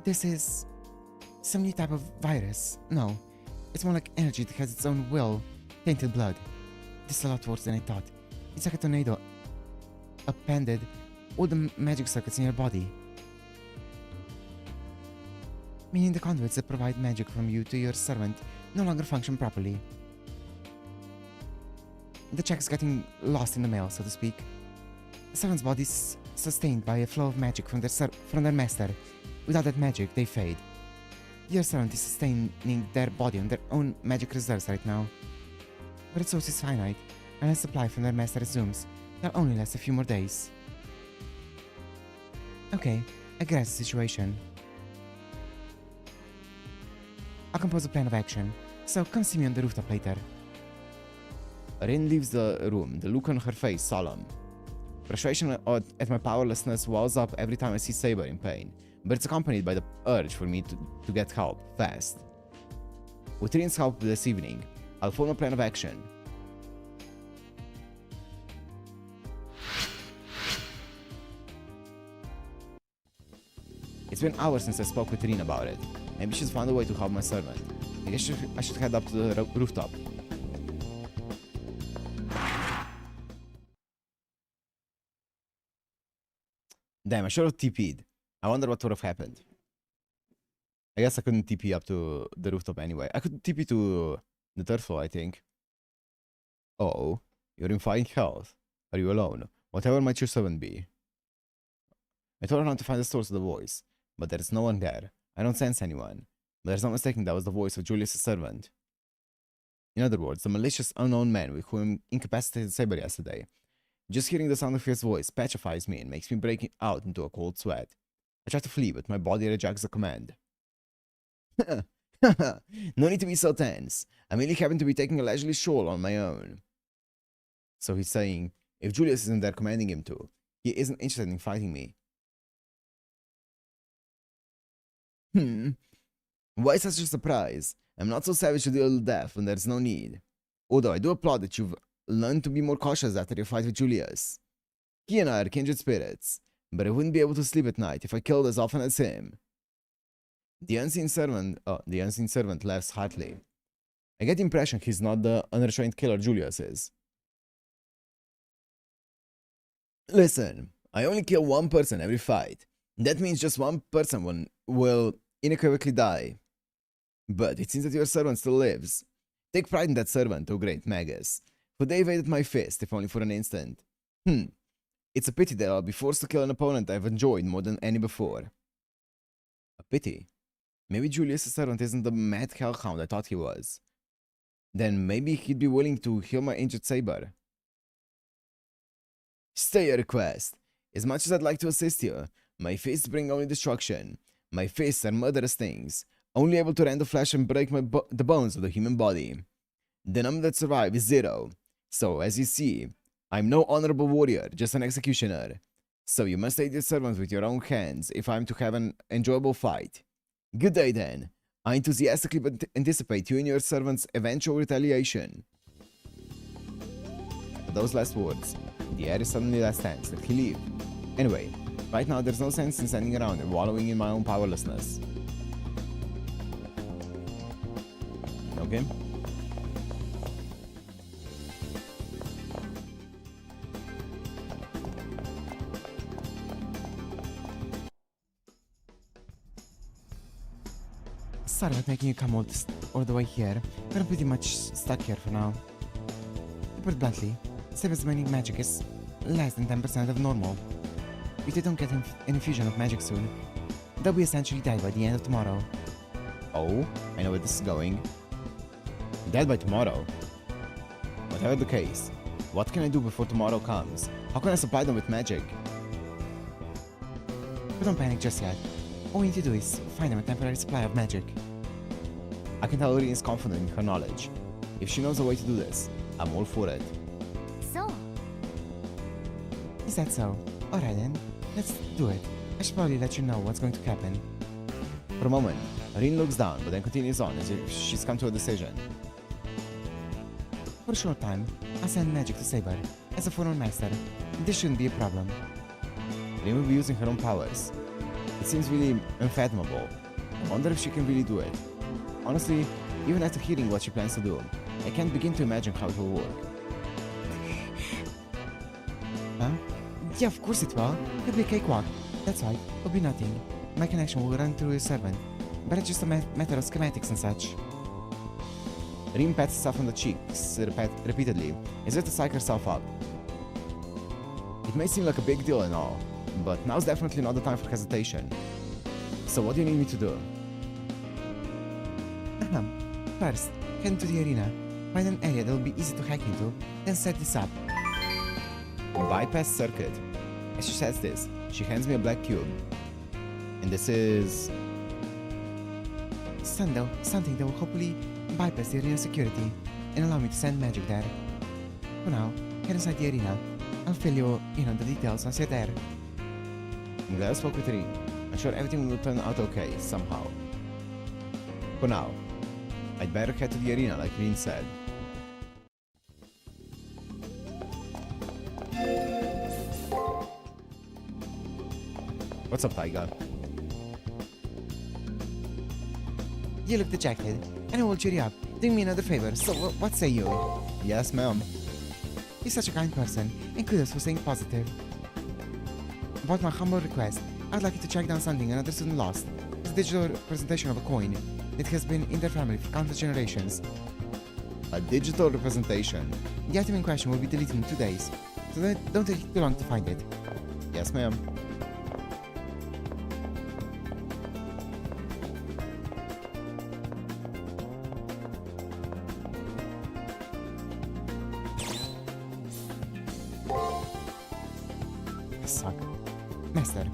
This is some new type of virus. No, it's more like energy that has its own will. Tainted blood. This is a lot worse than I thought. It's like a tornado upended all the magic circuits in your body. Meaning the conduits that provide magic from you to your servant no longer function properly. The check is getting lost in the mail, so to speak. The servant's body is sustained by a flow of magic from their master. Without that magic, they fade. Your servant is sustaining their body on their own magic reserves right now. But its source is finite, and as supply from their master resumes, they'll only last a few more days. Okay, I grasp the situation. I'll compose a plan of action, so come see me on the rooftop later. Rin leaves the room, the look on her face solemn. Frustration at my powerlessness wells up every time I see Saber in pain, but it's accompanied by the urge for me to get help, fast. With Rin's help this evening, I'll form a plan of action. It's been hours since I spoke with Rin about it. Maybe she's found a way to help my servant. I guess I should head up to the rooftop. Damn, I should have TP'd. I wonder what would have happened. I guess I couldn't TP up to the rooftop anyway. I could TP to the third floor, I think. Oh, you're in fine health. Are you alone? Whatever might your servant be? I told her not to find the source of the voice, but there's no one there. I don't sense anyone. But there's no mistaking that was the voice of Julius' servant. In other words, the malicious unknown man with whom incapacitated Saber yesterday. Just hearing the sound of his voice petrifies me and makes me break out into a cold sweat. I try to flee, but my body rejects the command. No need to be so tense. I merely happen to be taking a leisurely stroll on my own. So he's saying, if Julius isn't there commanding him to, he isn't interested in fighting me. Why such a surprise? I'm not so savage to deal with death when there's no need. Although I do applaud that you've learned to be more cautious after your fight with Julius. He and I are kindred spirits, but I wouldn't be able to sleep at night if I killed as often as him. The unseen servant laughs heartily. I get the impression he's not the unrestrained killer Julius is. Listen, I only kill one person every fight. That means just one person will unequivocally die. But it seems that your servant still lives. Take pride in that servant, O great Magus, for they evaded my fist, if only for an instant. It's a pity that I'll be forced to kill an opponent I've enjoyed more than any before. A pity? Maybe Julius' servant isn't the mad hellhound I thought he was. Then maybe he'd be willing to heal my injured saber. Stay your request. As much as I'd like to assist you, my fists bring only destruction. My fists are murderous things, only able to rend the flesh and break the bones of the human body. The number that survive is 0. So, as you see, I'm no honorable warrior, just an executioner. So you must aid your servant with your own hands if I'm to have an enjoyable fight. Good day then. I enthusiastically anticipate you and your servant's eventual retaliation. With those last words, the air is suddenly less tense. Let he leave. Anyway, right now there's no sense in standing around and wallowing in my own powerlessness. Okay? Sorry about making you come all the way here, but I'm pretty much stuck here for now. To put it bluntly, Saber's mining magic is less than 10% of normal. If they don't get an infusion of magic soon, they'll be essentially dead by the end of tomorrow. Oh, I know where this is going. Dead by tomorrow? Whatever the case, what can I do before tomorrow comes? How can I supply them with magic? But don't panic just yet. All we need to do is find them a temporary supply of magic. I can tell Irene is confident in her knowledge. If she knows a way to do this, I'm all for it.そう。 Is that so? Alright then, let's do it. I should probably let you know what's going to happen. For a moment, Irene looks down, but then continues on as if she's come to a decision. For a short time, I'll send magic to Saber. As a former master, this shouldn't be a problem. Irene will be using her own powers. It seems really unfathomable. I wonder if she can really do it. Honestly, even after hearing what she plans to do, I can't begin to imagine how it will work. Huh? Yeah, of course it will. It'll be a cakewalk. That's right, it'll be nothing. My connection will run through your servant, but it's just a matter of schematics and such. Irene pats herself on the cheeks repeatedly, as if to psych herself up. It may seem like a big deal and all, but now's definitely not the time for hesitation. So what do you need me to do? First, head into the arena. Find an area that will be easy to hack into, then set this up. Bypass circuit. As she says this, she hands me a black cube. And this is... Something that will hopefully bypass the arena security and allow me to send magic there. For now, head inside the arena. I'll fill you in on the details once you're there. I'm glad I spoke with Irene. I'm sure everything will turn out okay, somehow. For now, I'd better head to the arena like Irene said. What's up, Taiga? You look dejected, and I will cheer you up. Do me another favor, so what say you? Yes, ma'am. You're such a kind person, and kudos for staying positive. About my humble request, I'd like you to track down something another student lost. It's a digital representation of a coin that has been in their family for countless generations. A digital representation. The item in question will be deleted in 2 days, so don't take too long to find it. Yes, ma'am. suck. Master,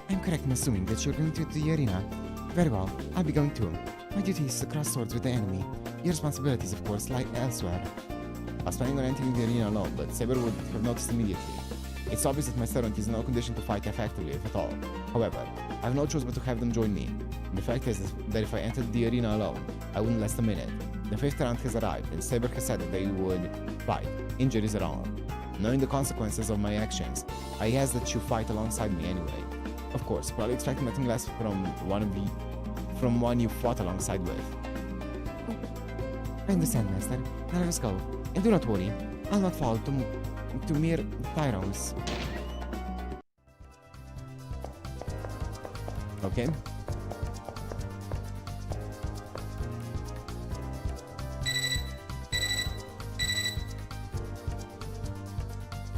I'm correct in assuming that you're going to the arena. Very well, I'll be going too. My duty is to cross swords with the enemy. Your responsibilities, of course, lie elsewhere. I was planning on entering the arena alone, but Saber would have noticed immediately. It's obvious that my servant is in no condition to fight effectively, if at all. However, I have no choice but to have them join me. The fact is that if I entered the arena alone, I wouldn't last a minute. The 5th round has arrived, and Saber has said that they would fight. Injuries are all. Knowing the consequences of my actions, I ask that you fight alongside me anyway. Of course, probably expecting nothing less from one you fought alongside with. I understand, Master. Now let us go. And do not worry, I'll not fall to mere tyrants. Okay.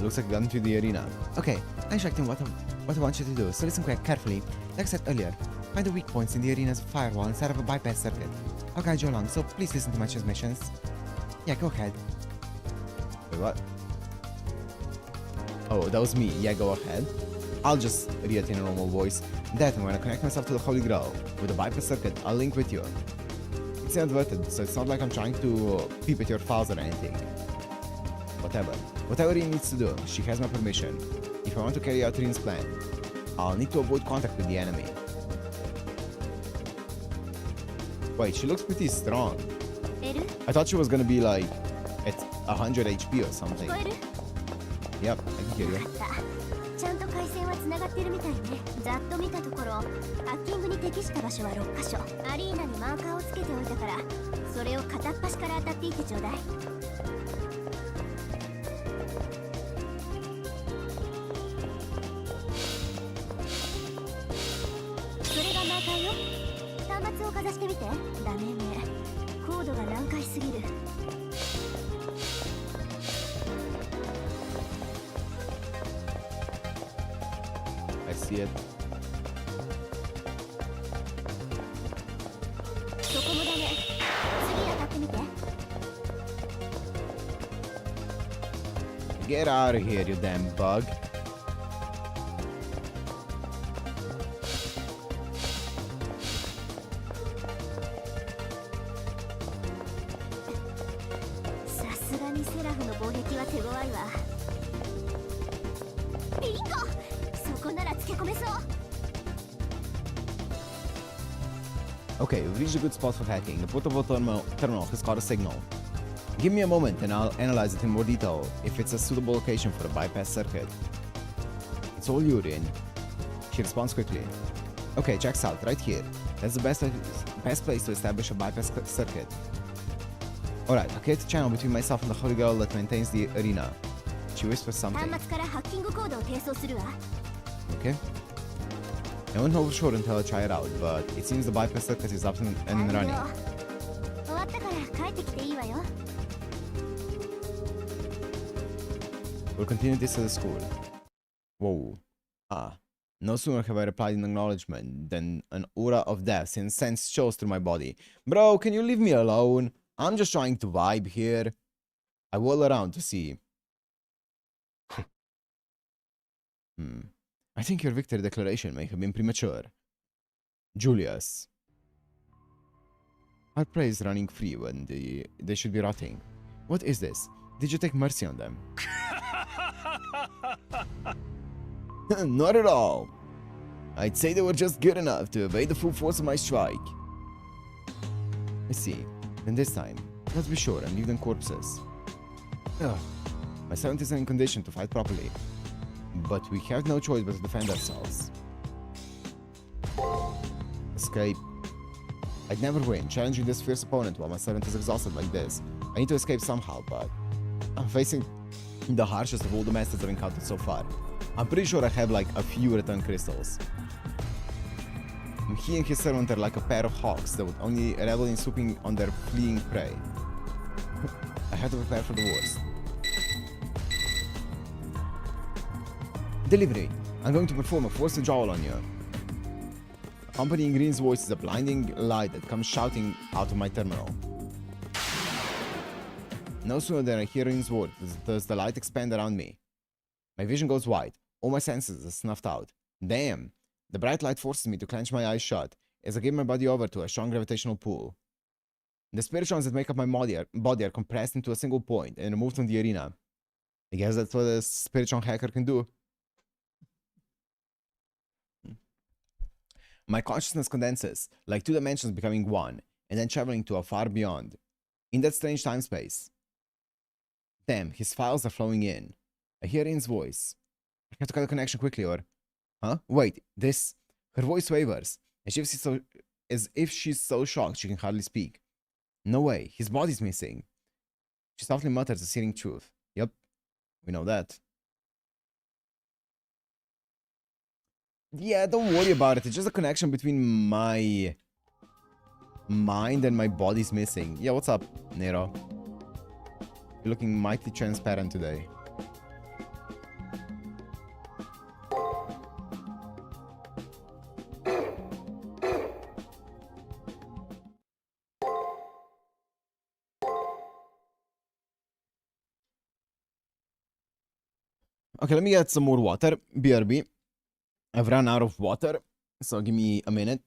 Looks like we've gone to the arena. Okay, I instructed him what I want you to do, so listen carefully. Like I said earlier, find the weak points in the arena's firewall and set up a bypass circuit. I'll guide you along, so please listen to my transmissions. Yeah, go ahead. Wait, what? Oh, that was me. Yeah, go ahead. I'll just read it in a normal voice. That, and when I connect myself to the Holy Grail with a bypass circuit, I'll link with you. It's inadvertent, so it's not like I'm trying to peep at your files or anything. Whatever he needs to do, she has my permission. If I want to carry out Rin's plan, I'll need to avoid contact with the enemy. Wait, she looks pretty strong. I thought she was gonna be like at 100 HP or something. Yep, I can hear you. ちゃんと回線は繋がってるみたいね。ざっと見たところ、ハッキングに適した場所は6カ所。アリーナにマーカーをつけておいたから、それを片っ端から当たっていってちょうだい。それがマーカーよ。端末をかざしてみて。ダメね。コードが難解すぎる。I see it. そこもダメ。次当たってみて。Get out of here, you damn bug. Okay, we've reached a good spot for hacking. The portable terminal has caught a signal. Give me a moment and I'll analyze it in more detail if it's a suitable location for a bypass circuit. It's all you, Rin. She responds quickly. Okay, checks out, right here. That's the best place to establish a bypass circuit. Alright, I'll create a channel between myself and the holy girl that maintains the arena. She whispers something. Okay. I won't know for sure until I try it out, but it seems the bypass circuit is up and running. We'll continue this at the school. Whoa. No sooner have I replied in acknowledgement than an aura of death and sense shows through my body. Bro, can you leave me alone? I'm just trying to vibe here. I whirl around to see. I think your victory declaration may have been premature. Julius. Our prey is running free when they should be rotting. What is this? Did you take mercy on them? Not at all. I'd say they were just good enough to evade the full force of my strike. I see. Then this time, let's be sure and leave them corpses. My servant isn't in condition to fight properly. But we have no choice but to defend ourselves. Escape. I'd never win, challenging this fierce opponent while my servant is exhausted like this. I need to escape somehow, but I'm facing the harshest of all the masters I've encountered so far. I'm pretty sure I have like a few return crystals. He and his servant are like a pair of hawks that would only revel in swooping on their fleeing prey. I have to prepare for the worst. Delivery. I'm going to perform a forced withdrawal on you. Accompanying Green's voice is a blinding light that comes shouting out of my terminal. No sooner than I hear Green's word does the light expand around me. My vision goes white. All my senses are snuffed out. Damn! The bright light forces me to clench my eyes shut as I give my body over to a strong gravitational pull. The spirituals that make up my body are compressed into a single point and removed from the arena. I guess that's what a spiritual hacker can do. My consciousness condenses, like two dimensions becoming one, and then traveling to a far beyond. In that strange time space. Damn, his files are flowing in. I hear In's voice. I have to cut the connection quickly or... Huh? Wait, this... Her voice wavers, as if she's so shocked she can hardly speak. No way, his body's missing. She softly mutters the searing truth. Yup, we know that. Yeah, don't worry about it. It's just a connection between my mind and my body's missing. Yeah, what's up, Nero? You're looking mighty transparent today. Okay, let me get some more water. BRB. I've run out of water, so give me a minute.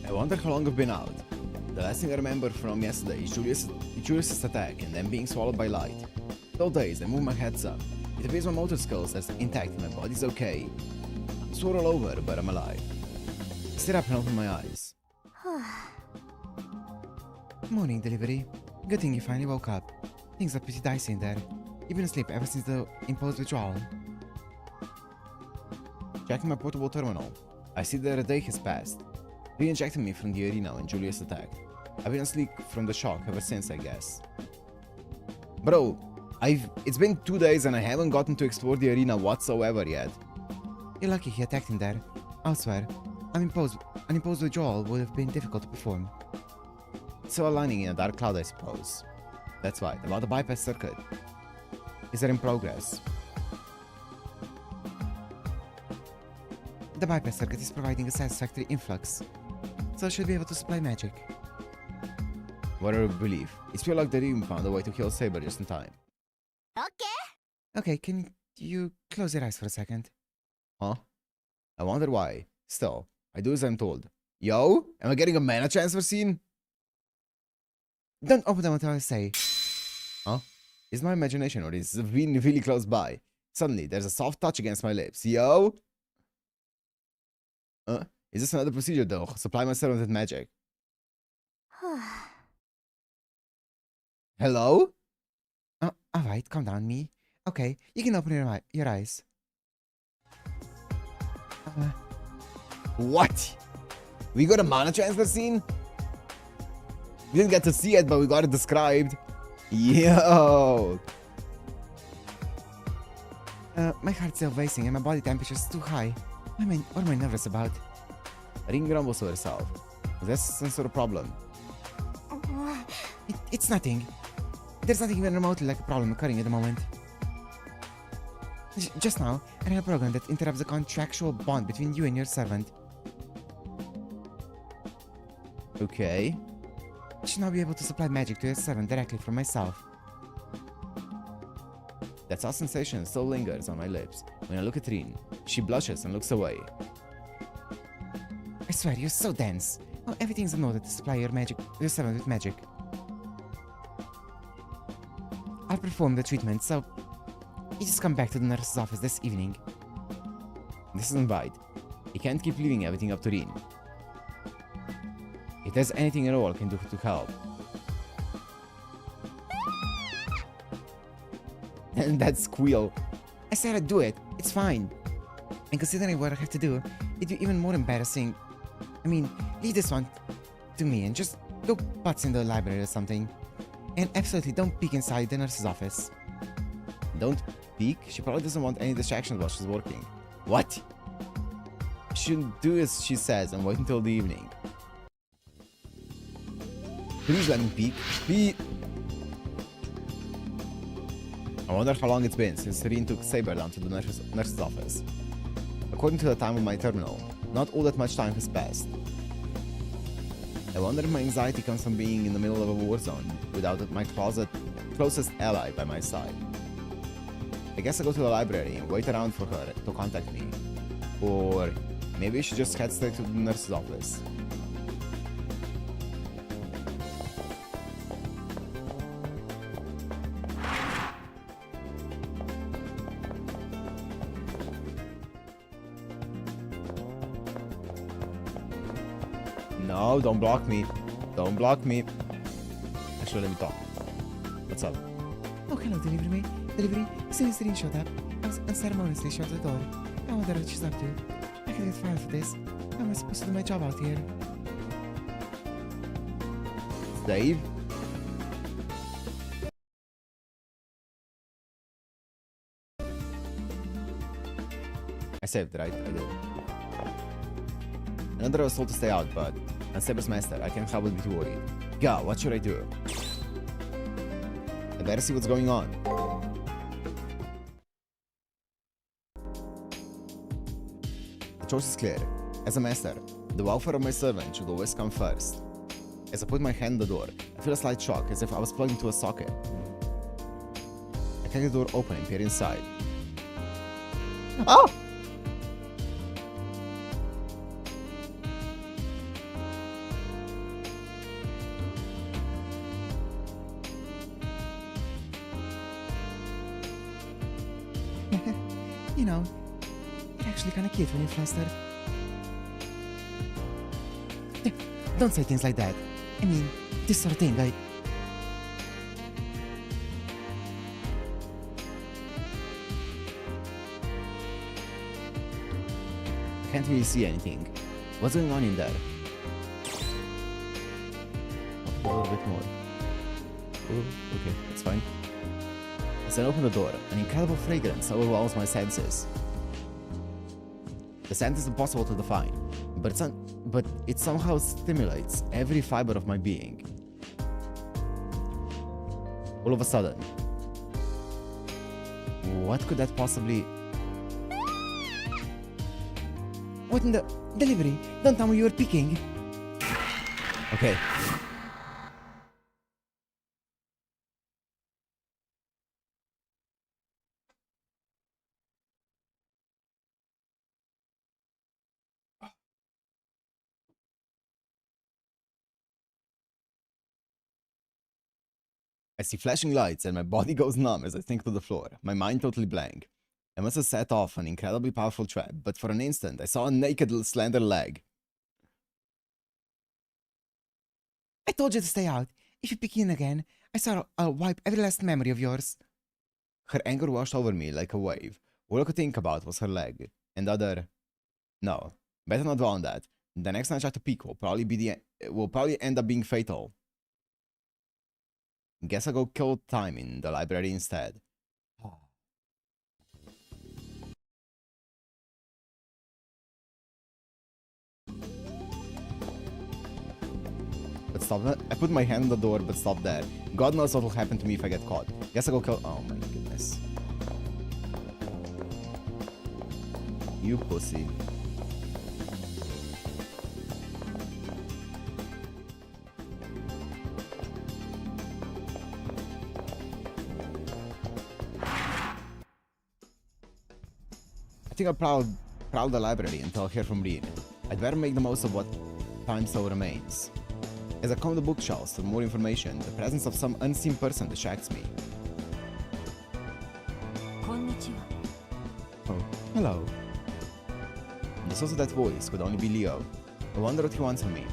I wonder how long I've been out. The last thing I remember from yesterday is Julius's attack and then being swallowed by light. All days I move my heads up. It appears my motor skills are intact and my body's okay. I'm sore all over, but I'm alive. I sit up and open my eyes. Morning, delivery. Good thing you finally woke up. Things are pretty dicey in there. You've been asleep ever since the impulse withdrawal. Checking my portable terminal, I see that a day has passed. Re-injecting me from the arena when Julius attacked. I've been asleep from the shock ever since, I guess. Bro, it's been 2 days and I haven't gotten to explore the arena whatsoever yet. You're lucky he attacked in there. Elsewhere, an imposed withdrawal would have been difficult to perform. Silver lining in a dark cloud, I suppose. That's right, about the bypass circuit. Is that in progress? The bypass circuit is providing a satisfactory influx, so I should be able to supply magic. What a relief. It's feel like the team found a way to kill Saber just in time. Okay. Okay, can you close your eyes for a second? Huh? I wonder why. Still, I do as I'm told. Yo, am I getting a mana transfer scene? Don't open them until I say. Huh? Is my imagination or is it really, really close by? Suddenly, there's a soft touch against my lips. Yo? Is this another procedure though? Supply my servant with magic. Hello? Alright, calm down, me. Okay, you can open your eyes. What? We got a mana transfer scene? We didn't get to see it, but we got it described. Yo! My heart's still racing and my body temperature's too high. What am I nervous about? Ring grumbles to herself. Is that some sort of problem? It's nothing. There's nothing even remotely like a problem occurring at the moment. Just now, I ran a program that interrupts the contractual bond between you and your servant. Okay. I should now be able to supply magic to your servant directly from myself. That soft sensation still lingers on my lips when I look at Rin. She blushes and looks away. I swear, you're so dense. Oh, everything's in order to supply your servant with magic. I'll perform the treatment, so you just come back to the nurse's office this evening. This isn't right. You can't keep leaving everything up to Rin. If there's anything at all I can do to help. And that squeal. I said I'd do it. It's fine. And considering what I have to do, it'd be even more embarrassing. I mean, leave this one to me and just go butts in the library or something. And absolutely don't peek inside the nurse's office. Don't peek? She probably doesn't want any distractions while she's working. What? She should do as she says and wait until the evening. Please let me peek. Please. I wonder how long it's been since Rin took Saber down to the nurse's office. According to the time on my terminal, not all that much time has passed. I wonder if my anxiety comes from being in the middle of a war zone without my closest ally by my side. I guess I'll go to the library and wait around for her to contact me. Or maybe I should just head straight to the nurse's office. No, don't block me. Don't block me. Actually, let me talk. What's up? Oh, hello, delivery. As soon as Rin showed up, I was unceremoniously shut the door. I wonder what she's up to. I could get fired for this. How am I supposed to do my job out here? Dave? I saved, right? I did. Another was told to stay out, but as Saber's master, I can't help but be too worried. God, what should I do? I better see what's going on. The choice is clear. As a master, the welfare of my servant should always come first. As I put my hand on the door, I feel a slight shock as if I was plugged into a socket. I crack the door open and peer inside. Oh! You know, you're actually kind of cute when you're flustered. Don't say things like that. I mean, this sort of thing, I... Can't really see anything. What's going on in there? A little bit more. Oh, okay, that's fine. As I open the door, an incredible fragrance overwhelms my senses. The scent is impossible to define, but it somehow stimulates every fiber of my being. All of a sudden, what could that possibly... What in the... Delivery! Don't tell me you were picking! Okay. I see flashing lights and my body goes numb as I sink to the floor, my mind totally blank. I must have set off an incredibly powerful trap, but for an instant I saw a naked, slender leg. I told you to stay out. If you pick in again, I'll wipe every last memory of yours. Her anger washed over me like a wave. All I could think about was her leg. And No, better not dwell on that. The next time I try to peek will probably end up being fatal. Guess I'll go kill time in the library instead. But stop that. I put my hand on the door, but stop there. God knows what will happen to me if I get caught. Guess I'll go kill. Oh my goodness. You pussy. I think I'll prowl the library until I hear from Reed. I'd better make the most of what time still remains. As I comb the bookshelves for more information, the presence of some unseen person distracts me. Oh, hello. The source of that voice could only be Leo. I wonder what he wants from me.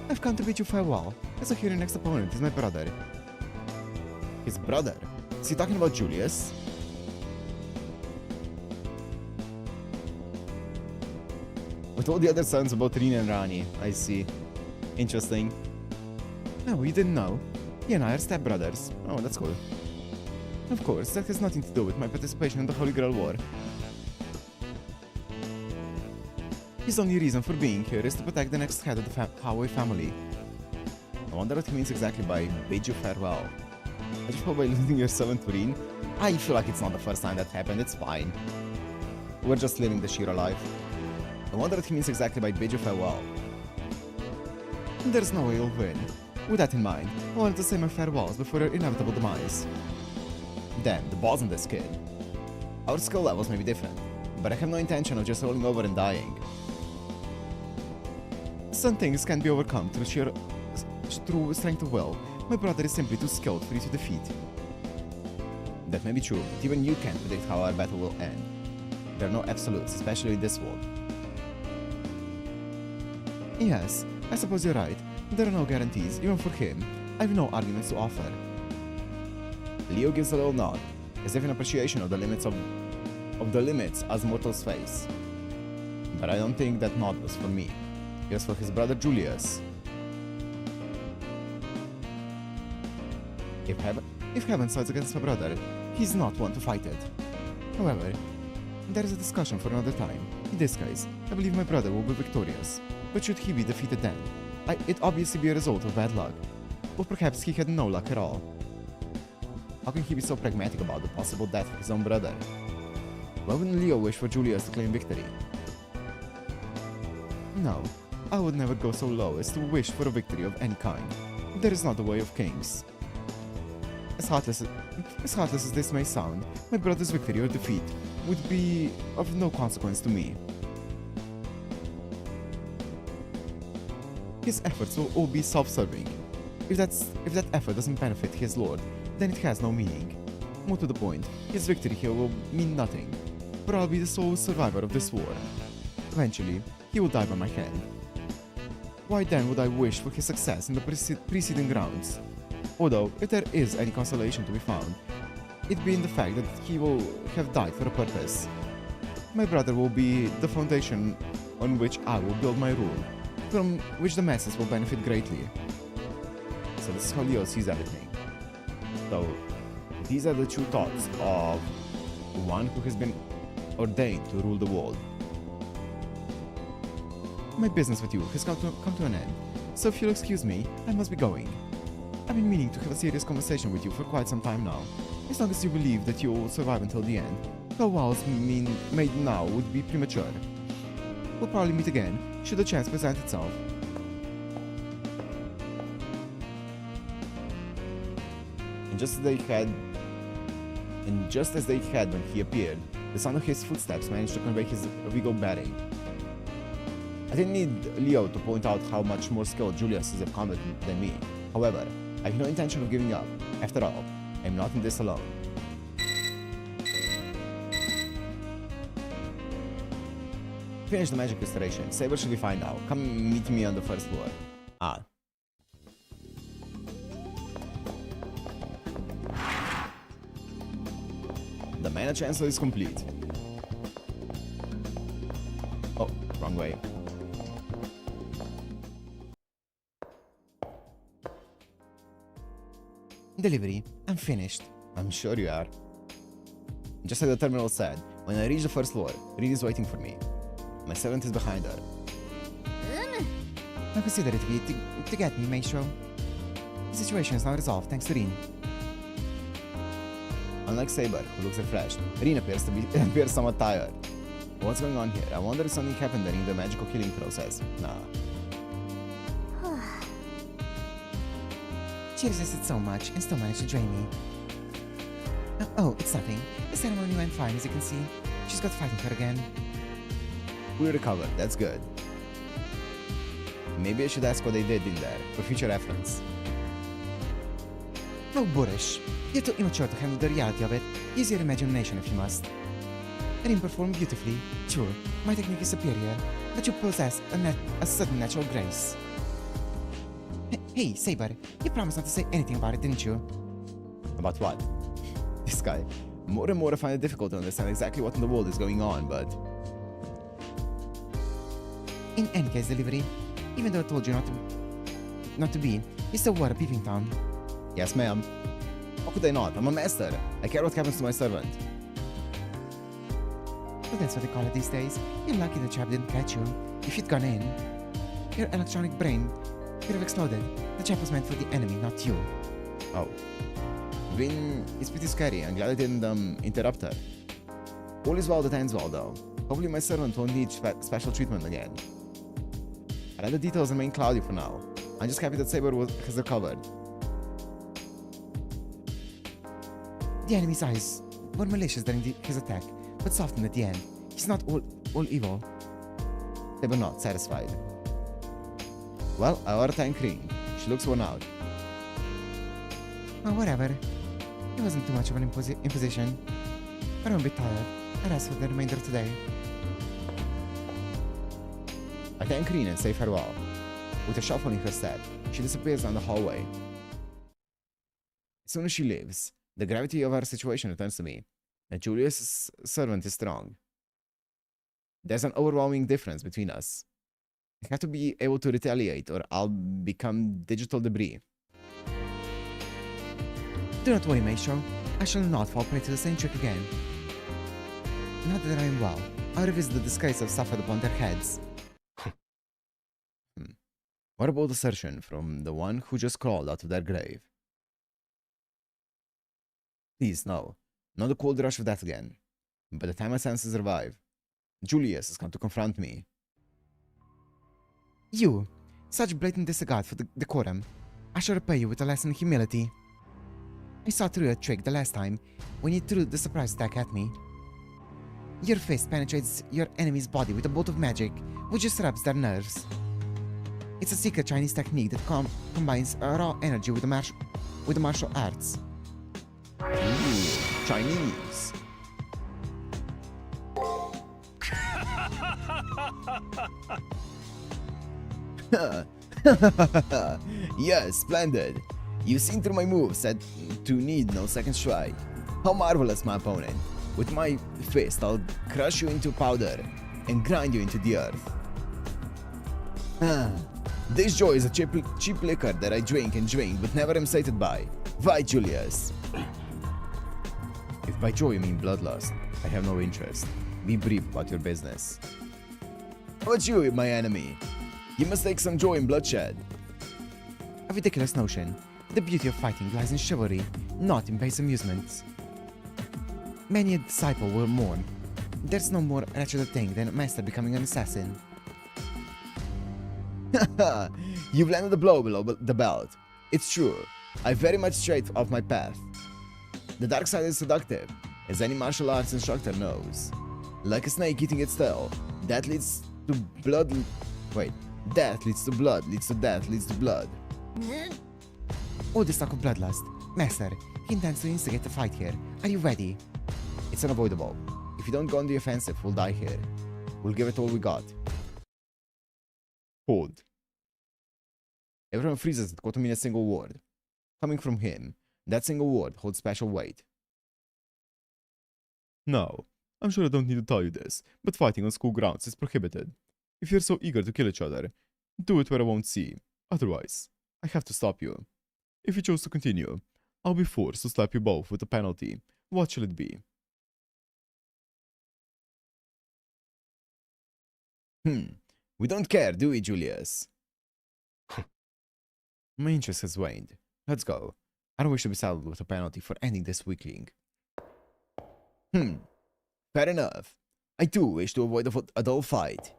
I've come to bid you farewell, as I hear your next opponent is my brother. His brother? Is he talking about Julius? With all the other sons about Rina and Rani, I see. Interesting. No, you didn't know. He and I are stepbrothers. Oh, that's cool. Of course, that has nothing to do with my participation in the Holy Grail War. His only reason for being here is to protect the next head of the Howe family. I wonder what he means exactly by bid you farewell. I just hope by losing your seventh ring. I feel like it's not the first time that happened, it's fine. We're just living the Shiro life. I wonder what he means exactly by bid you farewell. There's no way you'll win. With that in mind, I wanted to say my farewells before your inevitable demise. Damn, the balls on this kid. Our skill levels may be different, but I have no intention of just rolling over and dying. Some things can be overcome through strength of will. My brother is simply too skilled for you to defeat. That may be true, but even you can't predict how our battle will end. There are no absolutes, especially in this world. Yes, I suppose you're right. There are no guarantees, even for him. I have no arguments to offer. Leo gives a little nod, as if in appreciation of the limits as mortals face. But I don't think that nod was for me. It was for his brother Julius. If heaven sides against my brother, he's not one to fight it. However, there is a discussion for another time. In this case, I believe my brother will be victorious. But should he be defeated then, it obviously be a result of bad luck. Or perhaps he had no luck at all. How can he be so pragmatic about the possible death of his own brother? Why wouldn't Leo wish for Julius to claim victory? No, I would never go so low as to wish for a victory of any kind. There is not the way of kings. As heartless as this may sound, my brother's victory or defeat would be of no consequence to me. His efforts will all be self-serving. If that effort doesn't benefit his lord, then it has no meaning. More to the point, his victory here will mean nothing, for I'll be the sole survivor of this war. Eventually, he will die by my hand. Why then would I wish for his success in the preceding rounds? Although, if there is any consolation to be found, it be in the fact that he will have died for a purpose. My brother will be the foundation on which I will build my rule, from which the masses will benefit greatly. So this is how Leo sees everything. So, these are the true thoughts of one who has been ordained to rule the world. My business with you has come to an end, so if you'll excuse me, I must be going. I've been meaning to have a serious conversation with you for quite some time now, as long as you believe that you will survive until the end. The vows made now would be premature. We'll probably meet again, should the chance present itself. And just as they had when he appeared, the sound of his footsteps managed to convey his regal bearing. I didn't need Leo to point out how much more skilled Julius is at combat than me. However, I have no intention of giving up. After all, I am not in this alone. Finish the magic restoration. Saber should be fine now. Come meet me on the first floor. Ah. The mana chancellor is complete. Oh, wrong way. Delivery. I'm finished. I'm sure you are. Just like the terminal said, when I reach the first floor, Reed is waiting for me. My servant is behind her. I consider it to get me, Maestro. The situation is now resolved thanks to Rin. Unlike Saber, who looks refreshed, Rin appears somewhat tired. What's going on here? I wonder if something happened during the magical healing process. Nah. She resisted so much and still managed to drain me. Oh, it's nothing. The ceremony went fine, as you can see. She's got fighting her again. We recovered, that's good. Maybe I should ask what they did in there, for future reference. No, Boorish. You're too immature to handle the reality of it. Use your imagination if you must. Rin performed beautifully. Sure, my technique is superior, but you possess a sudden natural grace. Hey, Saber, you promised not to say anything about it, didn't you? About what? This guy. More and more I find it difficult to understand exactly what in the world is going on, but... In any case, Delivery, even though I told you not to be, you still were a peeping Tom. Yes, ma'am. How could I not? I'm a master. I care what happens to my servant. Well, that's what they call it these days. You're lucky the chap didn't catch you. If you'd gone in, your electronic brain could have exploded. The chap was meant for the enemy, not you. Oh. Rin is pretty scary. I'm glad I didn't, interrupt her. All is well that ends well, though. Hopefully my servant won't need special treatment again. And the details remain cloudy for now. I'm just happy that Saber has recovered. The enemy's eyes were malicious during his attack, but softened at the end. He's not all evil. Saber not satisfied. Well, I ought to thank Ring. She looks worn out. Well, whatever. It wasn't too much of an imposition. But I'm a bit tired. I'll rest for the remainder of today. I thank Rin and say farewell. With a shuffle in her step, she disappears down the hallway. As soon as she leaves, the gravity of our situation returns to me, and Julius' servant is strong. There's an overwhelming difference between us. I have to be able to retaliate or I'll become digital debris. Do not worry, Maestro. I shall not fall prey to the same trick again. Now that I am well, I'll revisit the disgrace I've suffered upon their heads. What about assertion from the one who just crawled out of their grave? Please, no. Not the cold rush of death again. By the time my senses revive, Julius has come to confront me. You! Such blatant disregard for the decorum. I shall repay you with a lesson in humility. I saw through your trick the last time, when you threw the surprise attack at me. Your fist penetrates your enemy's body with a bolt of magic, which disrupts their nerves. It's a secret Chinese technique that combines raw energy with the martial arts. Ooh, Chinese. Yes, splendid. You've seen through my moves said to need no second try. How marvelous, my opponent. With my fist, I'll crush you into powder and grind you into the earth. This joy is a cheap liquor that I drink and drink, but never am sated by. Why, Julius? If by joy you mean bloodlust, I have no interest. Be brief about your business. How about you, my enemy? You must take some joy in bloodshed. A ridiculous notion. The beauty of fighting lies in chivalry, not in base amusements. many a disciple will mourn. There's no more wretched thing than a master becoming an assassin. You've landed a blow below the belt. It's true. I very much strayed off my path. The dark side is seductive, as any martial arts instructor knows. Like a snake eating its tail, that leads to blood. Wait, death leads to blood, leads to death, leads to blood. All this talk of bloodlust. Master, he intends to instigate a fight here. Are you ready? It's unavoidable. If you don't go on the offensive, we'll die here. We'll give it all we got. Hold. Everyone freezes at quoting a single word. Coming from him, that single word holds special weight. Now, I'm sure I don't need to tell you this, but fighting on school grounds is prohibited. If you're so eager to kill each other, do it where I won't see. Otherwise, I have to stop you. If you choose to continue, I'll be forced to slap you both with a penalty. What shall it be? We don't care, do we, Julius? My interest has waned. Let's go. I don't wish to be saddled with a penalty for ending this weakling. Fair enough. I do wish to avoid a dull fight.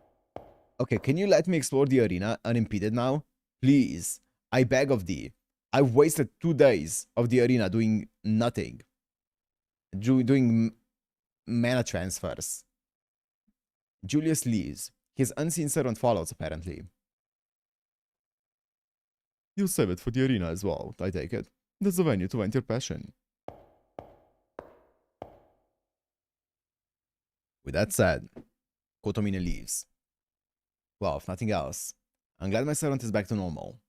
Okay, can you let me explore the arena unimpeded now? Please. I beg of thee. I've wasted 2 days of the arena doing nothing. Doing mana transfers. Julius leaves. His unseen servant follows, apparently. You'll save it for the arena as well, I take it. That's the venue to vent your passion. With that said, Kotomine leaves. Well, if nothing else, I'm glad my servant is back to normal.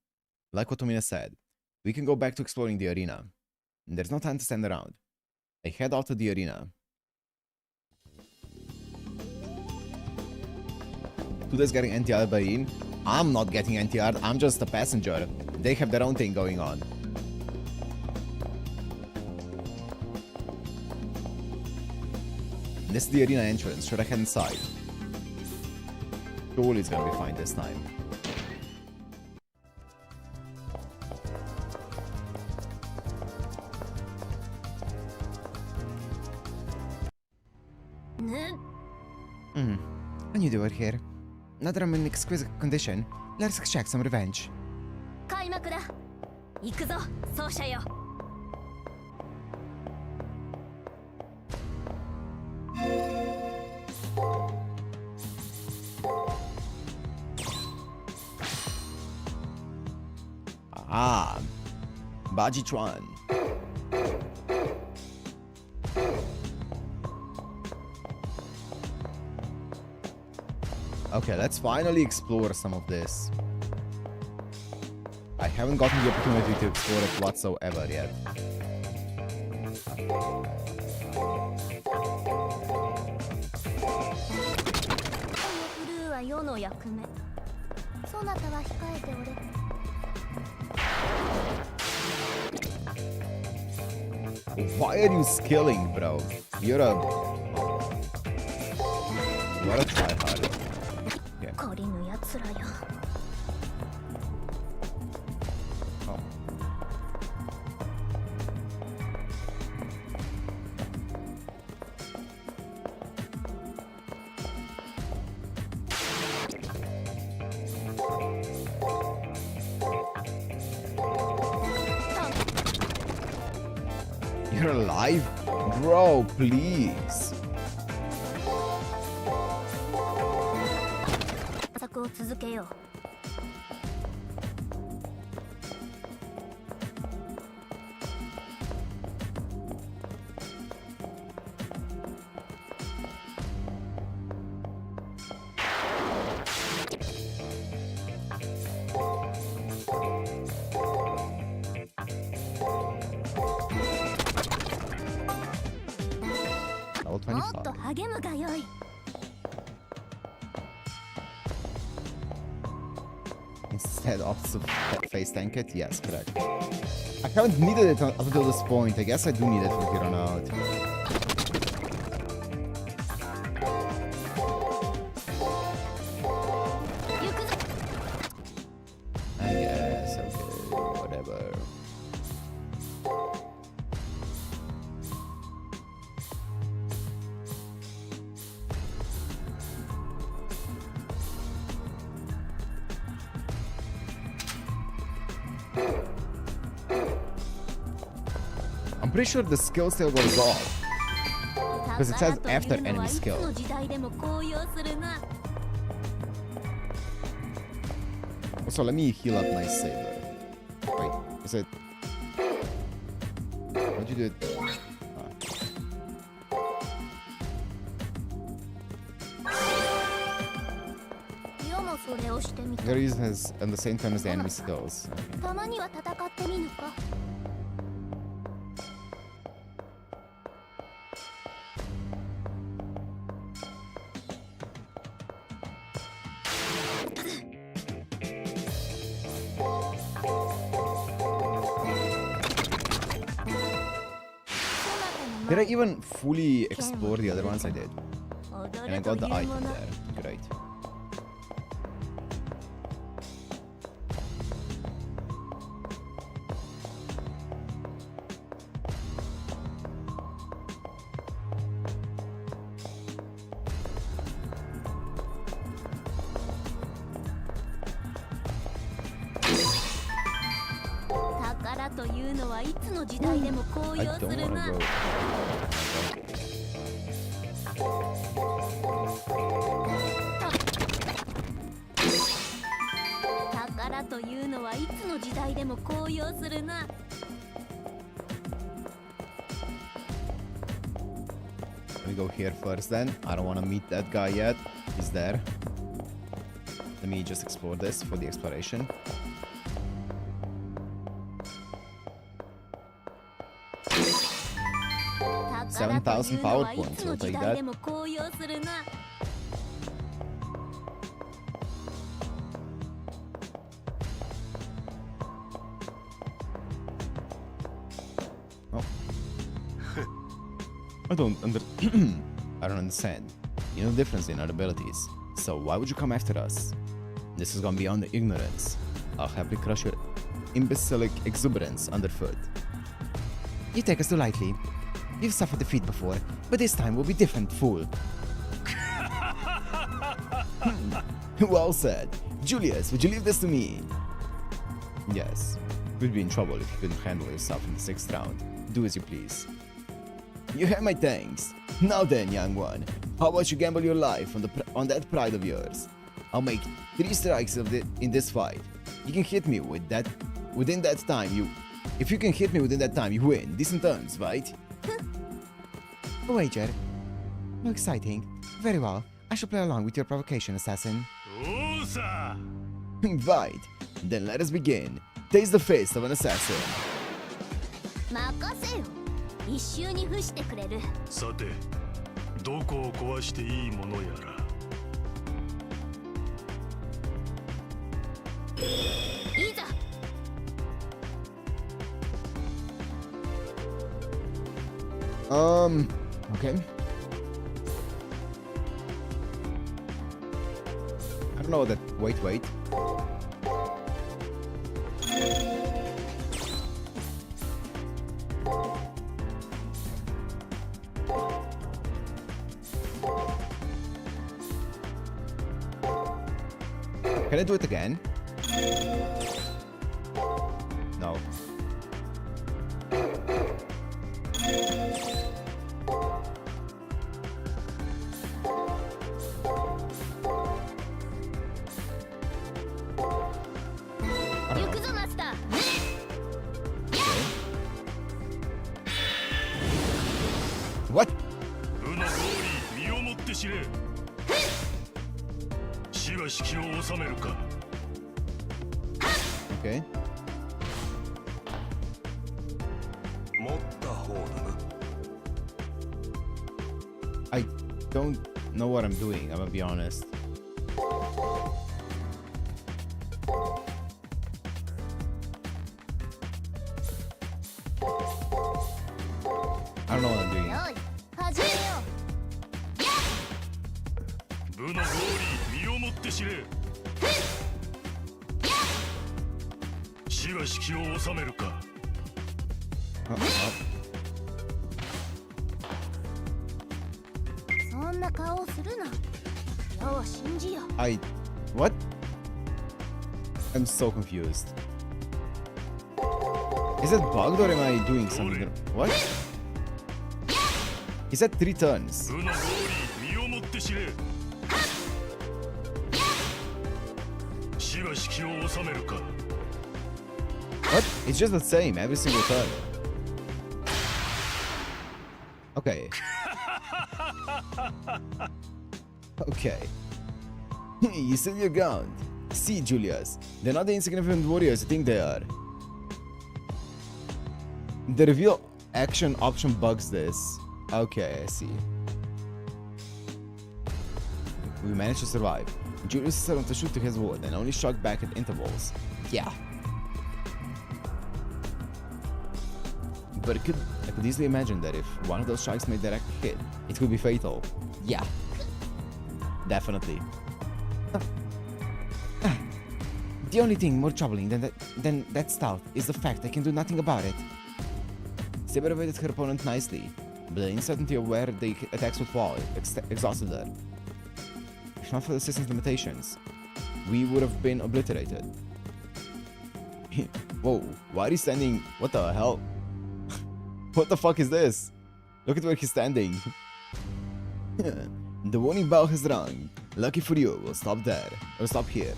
Like Kotomine said, we can go back to exploring the arena. There's no time to stand around. I head out to the arena. 2 days getting NTR'd by in. I'm not getting NTR'd, I'm just a passenger. They have their own thing going on. This is the arena entrance. Should I head inside? Surely it's gonna be fine this time. I knew they were here. Now that I'm in exquisite condition, let's extract some revenge. 開幕だ。行くぞ、奏者よ。Ah, Baji Chuan. Okay, let's finally explore some of this. I haven't gotten the opportunity to explore it whatsoever yet. フルーは世の役目。そなたは控えておれ。Why are you skilling, bro? You're a... What a tryhard. Yeah. 懲りぬ奴らよ。 Oh. You're alive? Bro, please. 作を続けよう。Level もっと 25. 励むがよい。 Instead of face tank it? Yes, correct. I haven't needed it up until this point. I guess I do need it from here on out. I guess, okay, whatever. I'm pretty sure the skill still goes off. Because it says after enemy いつ skill. の時代でも高揚するな。 Also, let me heal up my saber. Wait, is it... What'd you do? Ah. 世もそれをしてみた。 There is has on the same time as the enemy skills. Okay. たまには戦ってみぬか。Did I even fully explore the other ones? I did. And I got the item there. Great. Takara というのはいつの時代でも高 I 揚 don't する want な。 to go. 宝というのはいつの時代でも高揚するな。 Let me go here first then. I don't want to meet that guy yet. He's there. Let me just explore this for the exploration. Takara 7,000 power points, というのはいつの we'll 時 take 代 that. でも高揚するな。 I don't I don't understand. You know the difference in our abilities. So why would you come after us? This is gonna be on the ignorance. I'll happily crush your imbecilic exuberance underfoot. You take us too lightly. You've suffered defeat before, but this time will be different, fool. Well said. Julius, would you leave this to me? Yes. We'd be in trouble if you couldn't handle yourself in the 6th round. Do as you please. You have my thanks. Now then, young one, how about you gamble your life on that pride of yours? I'll make 3 strikes in this fight. You can hit me with that within that time. If you can hit me within that time, you win. Decent terms, right? A wager. How exciting. Very well. I shall play along with your provocation, assassin. どうさ Right. Then let us begin. Taste the face of an assassin. 任せよ。一周に付してくれる。さてどこを壊していいものやらいざ。 Okay. I don't know that. Wait. Can I do it again? No. I don't 行 know. くぞマスター。 Okay. What? 部のゴーリー身をもって知れ死は式を収めるか Okay. 持った方だな I don't know what I'm doing, I'm gonna be honest. I don't know what I'm doing. よい、始めよ部のゴーリー身をもって知れ死は式を収めるか う。そんな顔をするな。世を信じよ。 What? I'm so confused. Is it bugged or am I doing something? What? He said 3 turns. 部のゴーリー身をもって知れ。死が式を収めるか。 What? It's just the same every single turn. Okay. Okay. You stood your ground. See, Julius, they're not the insignificant warriors you think they are. The reveal action option bugs this. Okay, I see. We managed to survive. Julius is starting to shoot to his word and only shot back at intervals. Yeah. But I could easily imagine that if one of those strikes made direct hit, it could be fatal. Yeah. Definitely. The only thing more troubling than that stout is the fact I can do nothing about it. Saber evaded her opponent nicely, but the uncertainty of where the attacks would fall exhausted her. If not for the system's limitations, we would have been obliterated. Whoa, why are you standing? What the hell? What the fuck is this? Look at where he's standing. The warning bell has rung. Lucky for you, we'll stop there. Or stop here.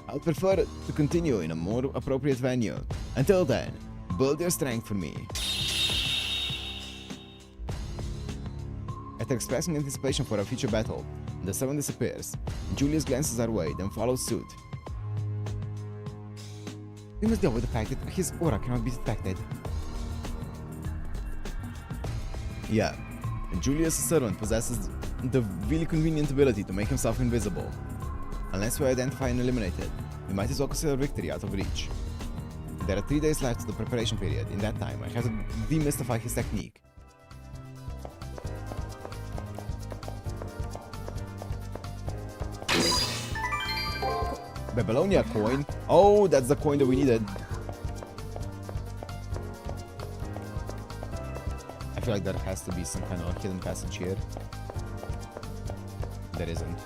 I'd prefer to continue in a more appropriate venue. Until then, build your strength for me. After expressing anticipation for a future battle, the servant disappears. Julius glances our way, then follows suit. We must deal with the fact that his aura cannot be detected. Yeah, Julius' servant possesses the really convenient ability to make himself invisible. Unless we identify and eliminate it, we might as well consider victory out of reach. There are 3 days left to the preparation period. In that time, I have to demystify his technique. Babylonia coin? Oh, that's the coin that we needed. I feel like there has to be some kind of hidden passage here. There isn't.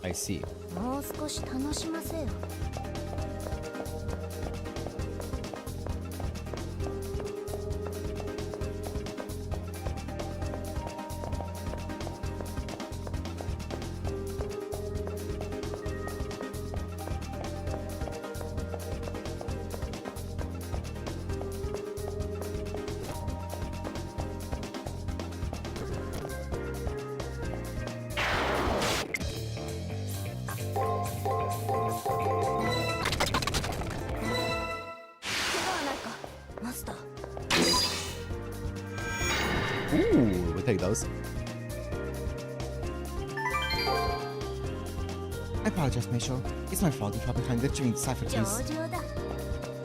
I see. もう少し楽しませよ。Ooh, we'll take those. I apologize, Meisho. It's my fault you fell behind retrieving the cipher 上 keys. 々だ。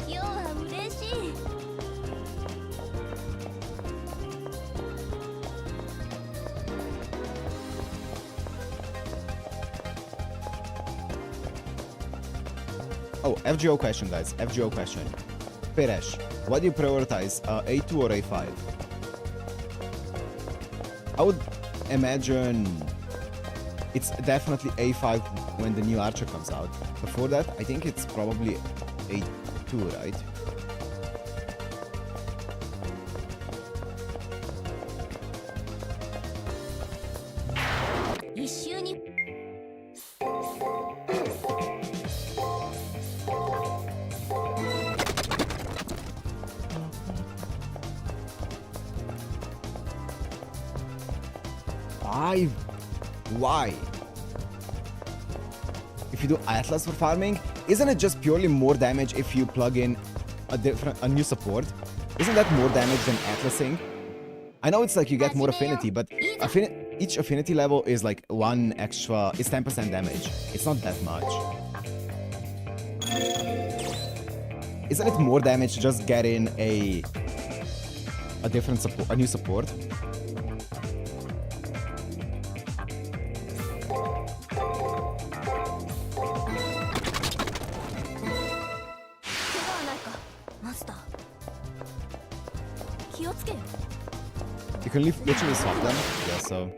今日は嬉しい。Oh, FGO question, guys. FGO question. Peresh, what do you prioritize, A2 or A5? I would imagine it's definitely A5 when the new archer comes out. Before that, I think it's probably A2, right? Why? If you do Atlas for farming, isn't it just purely more damage if you plug in a new support? Isn't that more damage than Atlasing? I know it's like you get more affinity, but each affinity level is like one extra, it's 10% damage. It's not that much. isn't it more damage to just get in a different support, a new support? You can literally swap them. Yeah, so.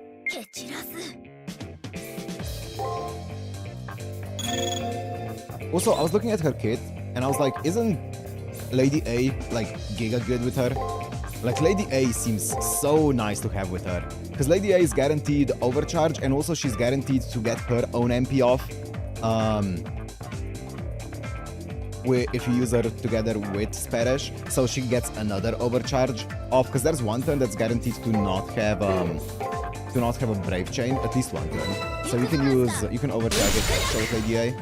Also, I was looking at her kit, and I was like, isn't Lady A, like, giga good with her? Like, Lady A seems so nice to have with her. Because Lady A is guaranteed overcharge, and also she's guaranteed to get her own MP off. If you use her together with Sparish, so she gets another overcharge off. Because there's one turn that's guaranteed to not have a Brave Chain, at least one turn. So you can overcharge it extra with Lady A.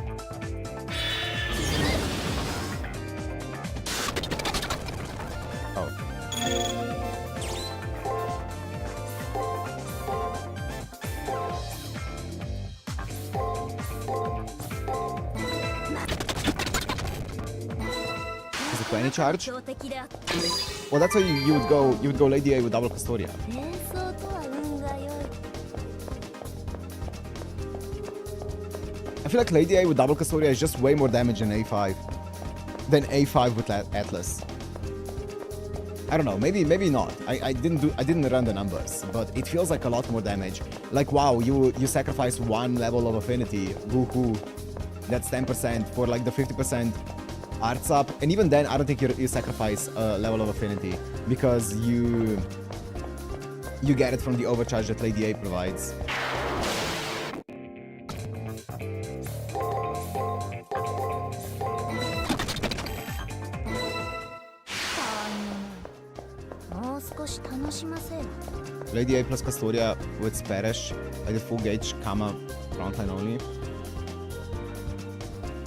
Is it 20 charge? Well, that's why you would go Lady A with double Custodia. I feel like Lady A with double Custodia is just way more damage than A5 with Atlas. I don't know, maybe not. I didn't run the numbers, but it feels like a lot more damage. Like, wow, you sacrifice one level of affinity, woohoo. That's 10% for like the 50% arts up, and even then I don't think you sacrifice a level of affinity because you get it from the overcharge that Lady A provides. Lady A plus Custodia with Sparish. I did full gauge, Kama, frontline only.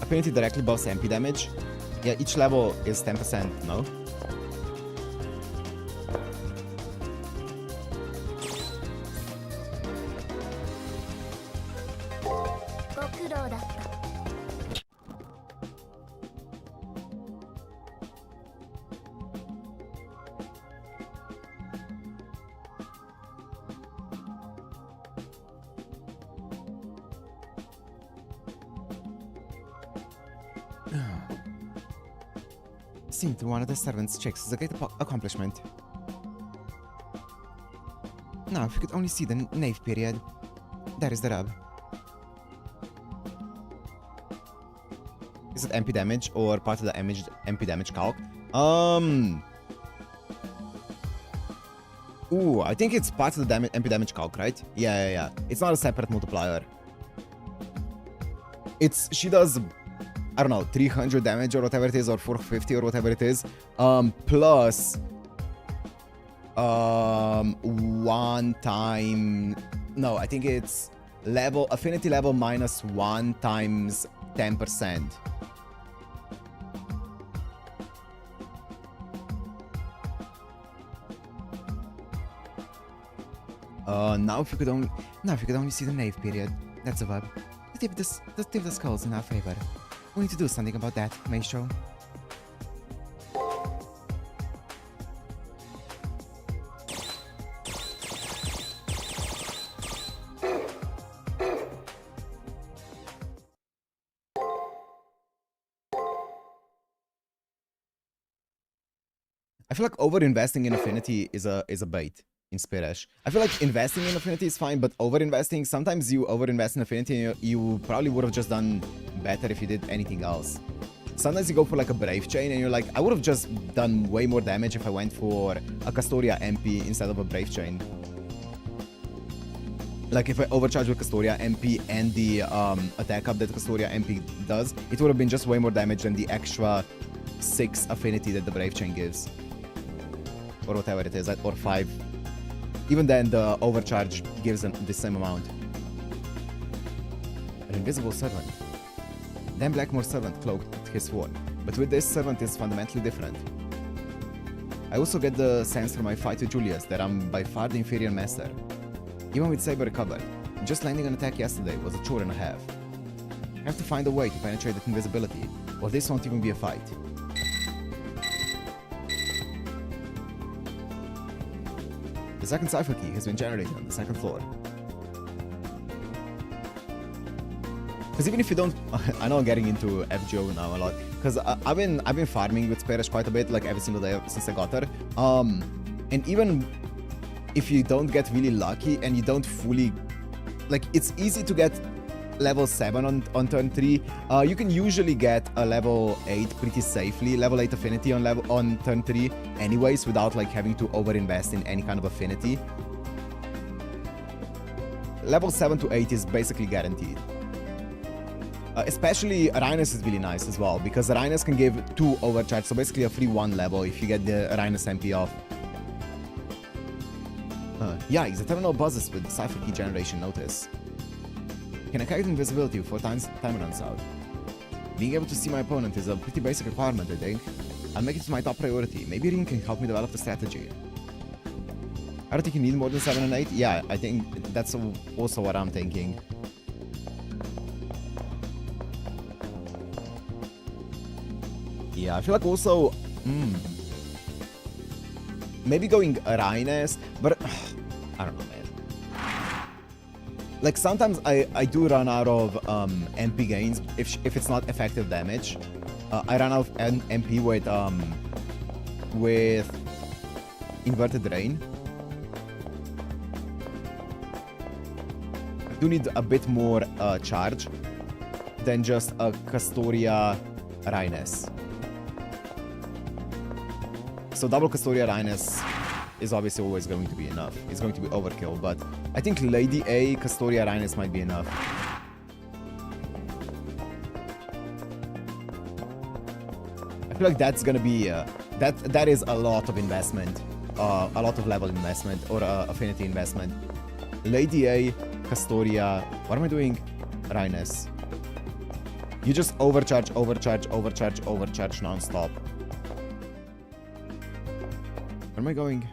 Affinity directly buffs MP damage. Yeah, each level is 10%, no? Seeing to one of the servants' checks is a great accomplishment. Now, if you could only see the knave period. There is the rub. Is it MP damage or part of the MP damage calc? Ooh, I think it's part of the MP damage calc, right? Yeah. It's not a separate multiplier. She does, I don't know, 300 damage or whatever it is, or 450 or whatever it is, plus one time, no, I think it's affinity level minus 1 times 10%. Now if you could only see the knave period. That's a vibe. Let's tip the skulls in our favor. We need to do something about that, Maestro. I feel like over-investing in affinity is a bait in Sparish. I feel like investing in affinity is fine, but over-investing, sometimes you over-invest in affinity and you probably would have just done better if you did anything else. Sometimes you go for like a Brave Chain and you're like, I would have just done way more damage if I went for a Custodia MP instead of a Brave Chain. Like if I overcharge with Custodia MP and the attack up that Custodia MP does, it would have been just way more damage than the extra 6 affinity that the Brave Chain gives. Or whatever it is, or 5. Even then, the overcharge gives them the same amount. An invisible servant. Then Blackmore's servant cloaked his sword, but with this servant is fundamentally different. I also get the sense from my fight with Julius that I'm by far the inferior master. Even with Saber recovered, just landing an attack yesterday was a chore and a half. I have to find a way to penetrate that invisibility, or this won't even be a fight. The second cipher key has been generated on the second floor. Because even if you don't, I know I'm getting into FGO now a lot. Because I've been farming with Spanish quite a bit, like every single day since I got her. And even if you don't get really lucky and you don't fully, like, it's easy to get level 7 on turn 3. You can usually get a level 8 pretty safely, level 8 affinity on turn 3 anyways, without like having to overinvest in any kind of affinity. Level 7 to 8 is basically guaranteed. Especially Rhinus is really nice as well, because Rhinus can give 2 overcharge, so basically a free 1 level if you get the Rhinus MP off. Yikes, the terminal buzzes with cipher key generation notice. Can I carry invisibility before time runs out? Being able to see my opponent is a pretty basic requirement, I think. I'll make it my top priority. Maybe Ring can help me develop the strategy. I don't think you need more than 7 and 8. Yeah, I think that's also what I'm thinking. Yeah, I feel like also... maybe going Rhinus, but... I don't know, man. Like, sometimes I do run out of MP gains if it's not effective damage. I run out of MP with Inverted Rain. I do need a bit more charge than just a Castoria Rhinus. So double Castoria Rhinus is obviously always going to be enough. It's going to be overkill, but I think Lady A, Castoria Rhinus might be enough. I feel like that's gonna be that is a lot of investment, a lot of level investment or affinity investment. Lady A, Castoria. What am I doing? Rhinus. You just overcharge non-stop. Where am I going?